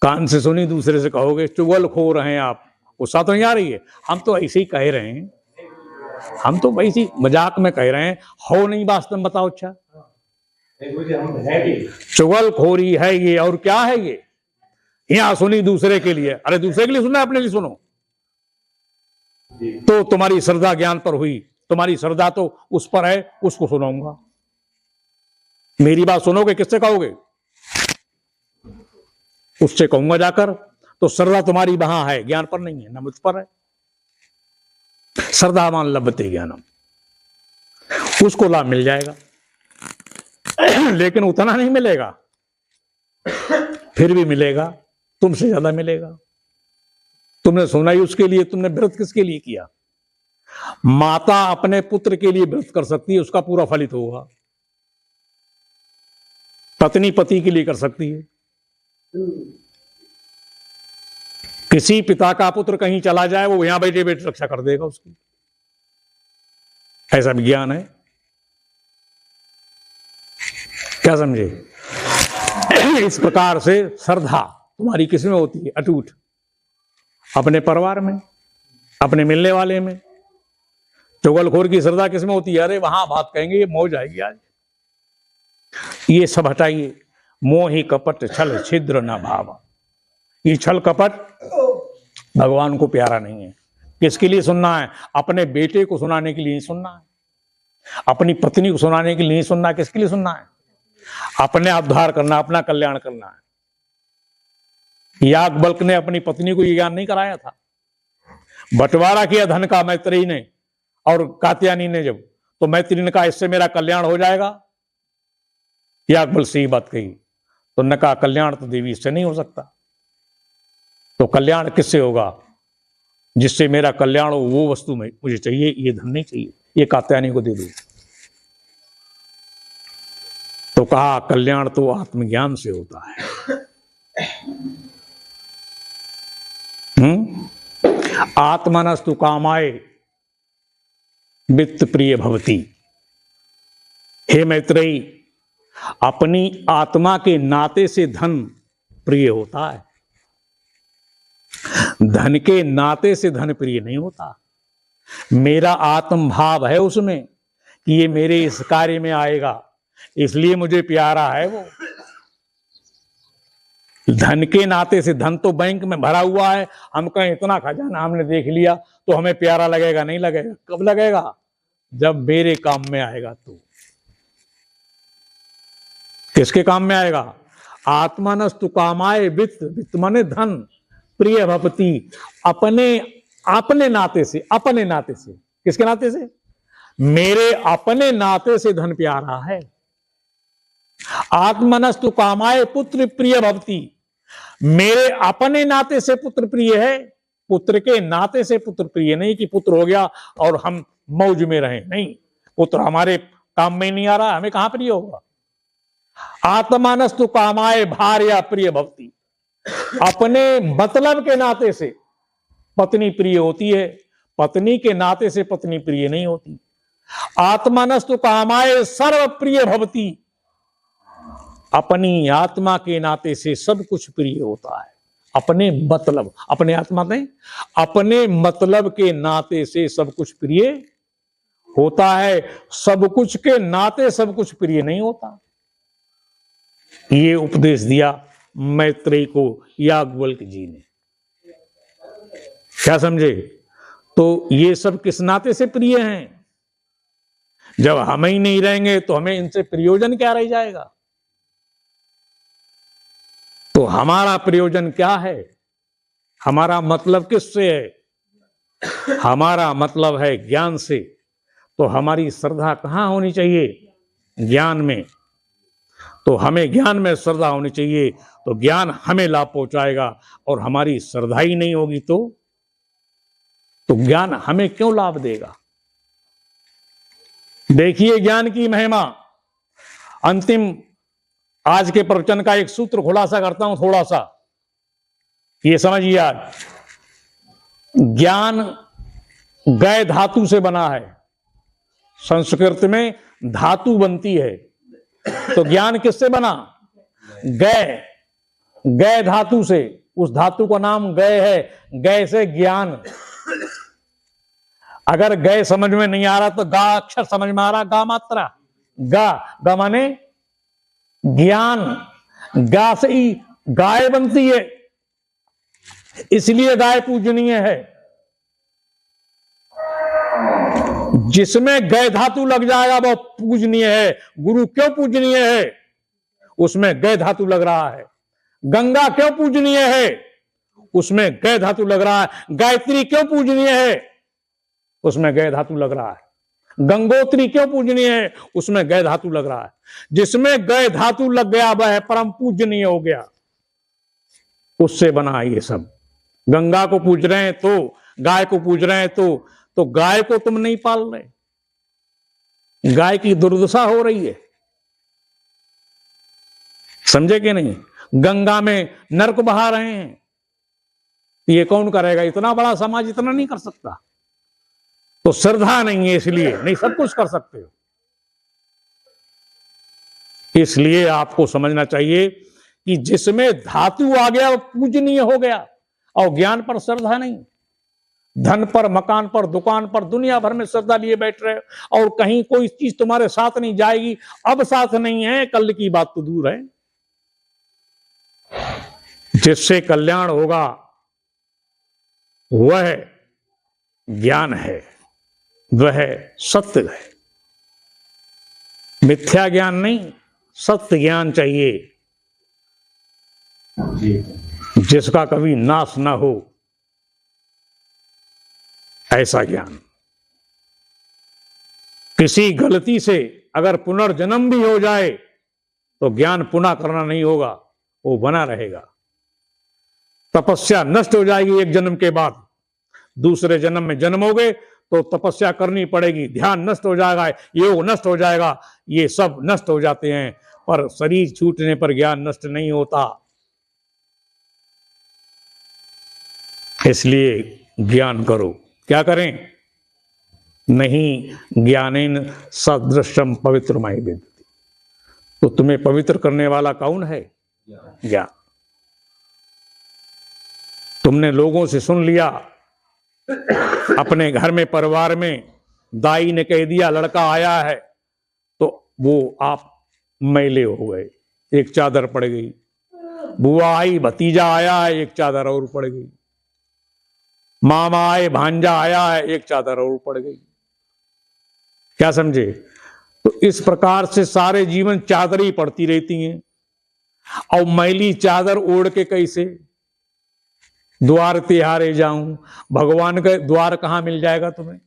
Speaker 1: कान से सुनी दूसरे से कहोगे चुगलखोर हैं आप। गुस्सा तो नहीं आ रही है? हम तो ऐसे ही कह रहे हैं, हम तो वैसे ही मजाक में कह रहे हैं, हो नहीं वास्तव में बताओ। अच्छा, चुगलखोरी है ये, और क्या है ये? यहां सुनी दूसरे के लिए। अरे दूसरे के लिए सुना, अपने लिए सुनो। तो तुम्हारी श्रद्धा ज्ञान पर हुई, तुम्हारी श्रद्धा तो उस पर है, उसको सुनाऊंगा। मेरी बात सुनोगे, किससे कहोगे? उससे कहूंगा जाकर। तो श्रद्धा तुम्हारी वहां है, ज्ञान पर नहीं है, न मुझ पर है। श्रद्धावान लभते ज्ञानम, उसको लाभ मिल जाएगा, लेकिन उतना नहीं मिलेगा, फिर भी मिलेगा, तुमसे ज्यादा मिलेगा। तुमने सुना ही उसके लिए। तुमने व्रत किसके लिए किया? माता अपने पुत्र के लिए व्रत कर सकती है, उसका पूरा फलित होगा। पत्नी पति के लिए कर सकती है। किसी पिता का पुत्र कहीं चला जाए, वो यहां बैठे बैठे रक्षा कर देगा उसकी। ऐसा विज्ञान है। क्या समझे? इस प्रकार से श्रद्धा तुम्हारी किसमें होती है? अटूट। अपने परिवार में, अपने मिलने वाले में। चुगलखोर की श्रद्धा किसमें होती है? अरे वहां बात कहेंगे, ये मौज आएगी आज। ये सब हटाइए। मोहि कपट छल छिद्र न भाव। ये छल कपट भगवान को प्यारा नहीं है। किसके लिए सुनना है? अपने बेटे को सुनाने के लिए नहीं सुनना है, अपनी पत्नी को सुनाने के लिए नहीं सुनना है। किसके लिए सुनना है? अपने उद्धार करना, अपना कल्याण करना है। याज्ञवल्क्य ने अपनी पत्नी को यह ज्ञान नहीं कराया था। बंटवारा किया धन का मैत्रेयी ने और कात्यायनी ने, जब तो मैत्रेयी ने कहा इससे मेरा कल्याण हो जाएगा। याज्ञवल्क्य से ही बात कही तो न कहा कल्याण तो देवी इससे नहीं हो सकता। तो कल्याण किससे होगा? जिससे मेरा कल्याण हो वो वस्तु में मुझे चाहिए, ये धन नहीं चाहिए, ये कात्यायनी को दे दो। तो कहा कल्याण तो आत्मज्ञान से होता है। आत्मनस्तु कामाय वित्त प्रिय भवती। हे मैत्रेयी, अपनी आत्मा के नाते से धन प्रिय होता है, धन के नाते से धन प्रिय नहीं होता। मेरा आत्म भाव है उसमें कि ये मेरे इस कार्य में आएगा, इसलिए मुझे प्यारा है वो। धन के नाते से, धन तो बैंक में भरा हुआ है, हम कहें इतना खजाना हमने देख लिया तो हमें प्यारा लगेगा? नहीं लगेगा। कब लगेगा? जब मेरे काम में आएगा। तो किसके काम में आएगा? आत्मनस्तु कामाय वित्त, वित्त माने धन, प्रिय भवती। अपने नाते से, अपने नाते से। किसके नाते से? मेरे अपने नाते से धन प्यारा है। आत्मनस्तु कामाय पुत्र प्रिय भवती। मेरे अपने नाते से पुत्र प्रिय है, पुत्र के नाते से पुत्र प्रिय नहीं कि पुत्र हो गया और हम मौज में रहे। नहीं, पुत्र हमारे काम में नहीं आ रहा, हमें कहां प्रिय होगा? आत्मानस्तु कामाय भार्या प्रिय भवती। अपने मतलब के नाते से पत्नी प्रिय होती है, पत्नी के नाते से पत्नी प्रिय नहीं होती। आत्मानस्तु कामाय सर्व प्रिय भवती। अपनी आत्मा के नाते से सब कुछ प्रिय होता है। अपने मतलब, अपने आत्मा में, अपने मतलब के नाते से सब कुछ प्रिय होता है। सब कुछ के नाते सब कुछ प्रिय नहीं होता। ये उपदेश दिया मैत्रेयी को याज्ञवल्क्य जी ने। क्या समझे? तो ये सब किस नाते से प्रिय हैं? जब हम ही नहीं रहेंगे तो हमें इनसे प्रयोजन क्या रह जाएगा? तो हमारा प्रयोजन क्या है, हमारा मतलब किससे है? हमारा मतलब है ज्ञान से। तो हमारी श्रद्धा कहाँ होनी चाहिए? ज्ञान में। तो हमें ज्ञान में श्रद्धा होनी चाहिए, तो ज्ञान हमें लाभ पहुंचाएगा। और हमारी श्रद्धा ही नहीं होगी तो ज्ञान हमें क्यों लाभ देगा? देखिए ज्ञान की महिमा। अंतिम आज के प्रवचन का एक सूत्र खुलासा करता हूं थोड़ा सा, ये समझिए। आज ज्ञान गय धातु से बना है। संस्कृत में धातु बनती है, तो ज्ञान किससे बना? गय, गय धातु से। उस धातु का नाम गय है। गय से ज्ञान। अगर गय समझ में नहीं आ रहा तो गा अक्षर समझ में आ रहा, गा मात्रा, गा माने ज्ञान। गा से ही गाय बनती है, इसलिए गाय पूजनीय है। जिसमें गय धातु लग जाएगा वो पूजनीय है। गुरु क्यों पूजनीय है? उसमें गय धातु लग रहा है। गंगा क्यों पूजनीय है? उसमें गय धातु लग रहा है। गायत्री क्यों पूजनीय है? उसमें गय धातु लग रहा है। गंगोत्री क्यों पूजनीय है? उसमें गय धातु लग रहा है। जिसमें गय धातु लग गया वह परम पूजनीय हो गया। उससे बना ये सब। गंगा को पूज रहे हैं तो, गाय को पूज रहे हैं तो गाय को तुम नहीं पाल रहे, गाय की दुर्दशा हो रही है। समझे कि नहीं? गंगा में नरक बहा रहे हैं, ये कौन करेगा? इतना बड़ा समाज इतना नहीं कर सकता। तो श्रद्धा नहीं है, इसलिए नहीं सब कुछ कर सकते हो। इसलिए आपको समझना चाहिए कि जिसमें धातु आ गया वो पूजनीय हो गया, और ज्ञान पर श्रद्धा नहीं। धन पर, मकान पर, दुकान पर, दुनिया भर में श्रद्धा लिए बैठ रहे हो, और कहीं कोई चीज तुम्हारे साथ नहीं जाएगी। अब साथ नहीं है, कल की बात तो दूर है। जिससे कल्याण होगा वह ज्ञान है, वह सत्य है। मिथ्या ज्ञान नहीं, सत्य ज्ञान चाहिए, जिसका कभी नाश ना हो, ऐसा ज्ञान। किसी गलती से अगर पुनर्जन्म भी हो जाए तो ज्ञान पुनः करना नहीं होगा, वो बना रहेगा। तपस्या नष्ट हो जाएगी एक जन्म के बाद, दूसरे जन्म में जन्मोगे तो तपस्या करनी पड़ेगी। ध्यान नष्ट हो जाएगा, योग नष्ट हो जाएगा, ये सब नष्ट हो जाते हैं, पर शरीर छूटने पर ज्ञान नष्ट नहीं होता। इसलिए ज्ञान करो। क्या करें? नहीं ज्ञानेन सदृशम पवित्रमय विद्यते। तो तुम्हें पवित्र करने वाला कौन है? ज्ञान। तुमने लोगों से सुन लिया, अपने घर में, परिवार में दाई ने कह दिया लड़का आया है, तो वो आप मैले हो गए, एक चादर पड़ गई। बुआ आई, भतीजा आया है, एक चादर और पड़ गई। मामा आए, भांजा आया है, एक चादर और पड़ गई। क्या समझे? तो इस प्रकार से सारे जीवन चादर ही पड़ती रहती हैं। और मैली चादर ओढ़ के कैसे द्वार तिहारे जाऊं? भगवान का द्वार कहां मिल जाएगा तुम्हें?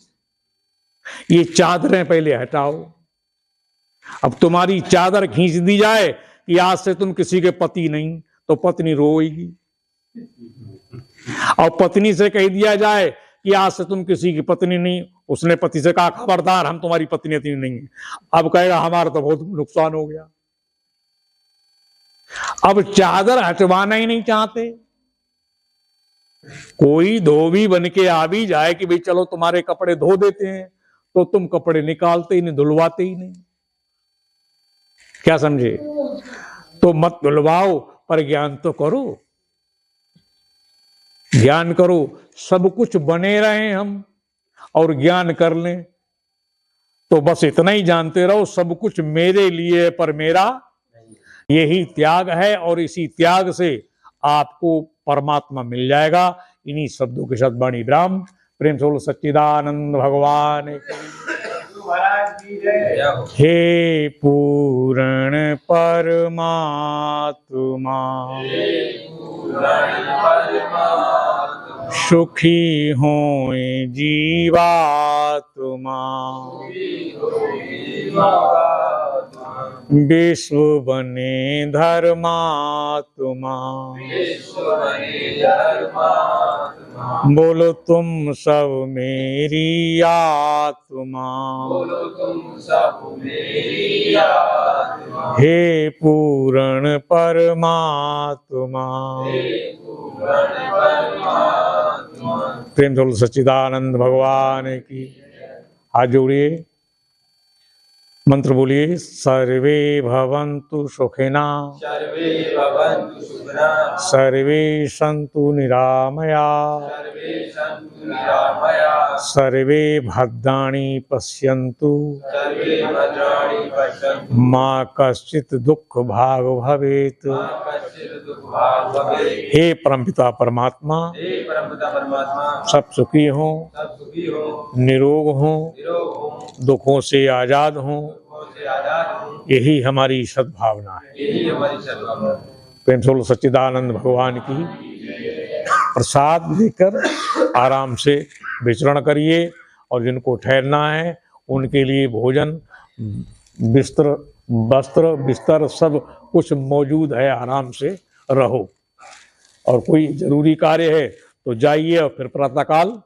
Speaker 1: ये चादरें पहले हटाओ। अब तुम्हारी चादर खींच दी जाए कि आज से तुम किसी के पति नहीं, तो पत्नी रोएगी। और पत्नी से कह दिया जाए कि आज से तुम किसी की पत्नी नहीं, उसने पति से कहा खबरदार हम तुम्हारी पत्नी नहीं है, अब कहेगा हमारा तो बहुत नुकसान हो गया। अब चादर हटवाना ही नहीं चाहते। कोई धोबी बन के आ भी जाए कि भाई चलो तुम्हारे कपड़े धो देते हैं, तो तुम कपड़े निकालते ही नहीं, धुलवाते ही नहीं। क्या समझे? तो मत धुलवाओ, पर ज्ञान तो करो। ज्ञान करो, सब कुछ बने रहे हम और ज्ञान कर लें, तो बस इतना ही जानते रहो, सब कुछ मेरे लिए पर मेरा यही त्याग है, और इसी त्याग से आपको परमात्मा मिल जाएगा। इन्हीं शब्दों के साथ वाणी विराम। प्रेम से बोलो सच्चिदानंद भगवान।
Speaker 2: की जय हो।
Speaker 1: हे पूर्ण परमात्मा सुखी होए जीवात्मा विश्व बने धर्मात्मा बोलो तुम सब मेरी आत्मा हे पूर्ण परमात्मा प्रेम से सच्चिदानंद भगवान की। हाथ जोड़िए, मंत्र बोलिए। सर्वे भवन्तु सुखिना
Speaker 2: सर्वे भवन्तु सुखिना
Speaker 1: सर्वे सन्तु निरामया
Speaker 2: सर्वे सन्तु निरामया
Speaker 1: सर्वे भद्राणि पश्यन्तु
Speaker 2: सर्वे भद्राणि पश्यन्तु
Speaker 1: मा कश्चित् दुःख भाग भवेत्।
Speaker 2: मा कश्चित् दुःखभाग् भवेत्।
Speaker 1: हे परमपिता परमात्मा
Speaker 2: हे परमपिता परमात्मा
Speaker 1: सब सुखी हो,
Speaker 2: सब सुखी हो,
Speaker 1: निरोग हो,
Speaker 2: निरोग हो,
Speaker 1: दुखों से आजाद हो,
Speaker 2: दुखों से आजाद हो।
Speaker 1: यही हमारी सद्भावना है।
Speaker 2: यही हमारी सद्भावना है।
Speaker 1: प्रेम से सच्चिदानंद भगवान की। प्रसाद लेकर आराम से विचरण करिए और जिनको ठहरना है उनके लिए भोजन, वस्त्र बिस्तर सब कुछ मौजूद है। आराम से रहो और कोई जरूरी कार्य है तो जाइए और फिर प्रातःकाल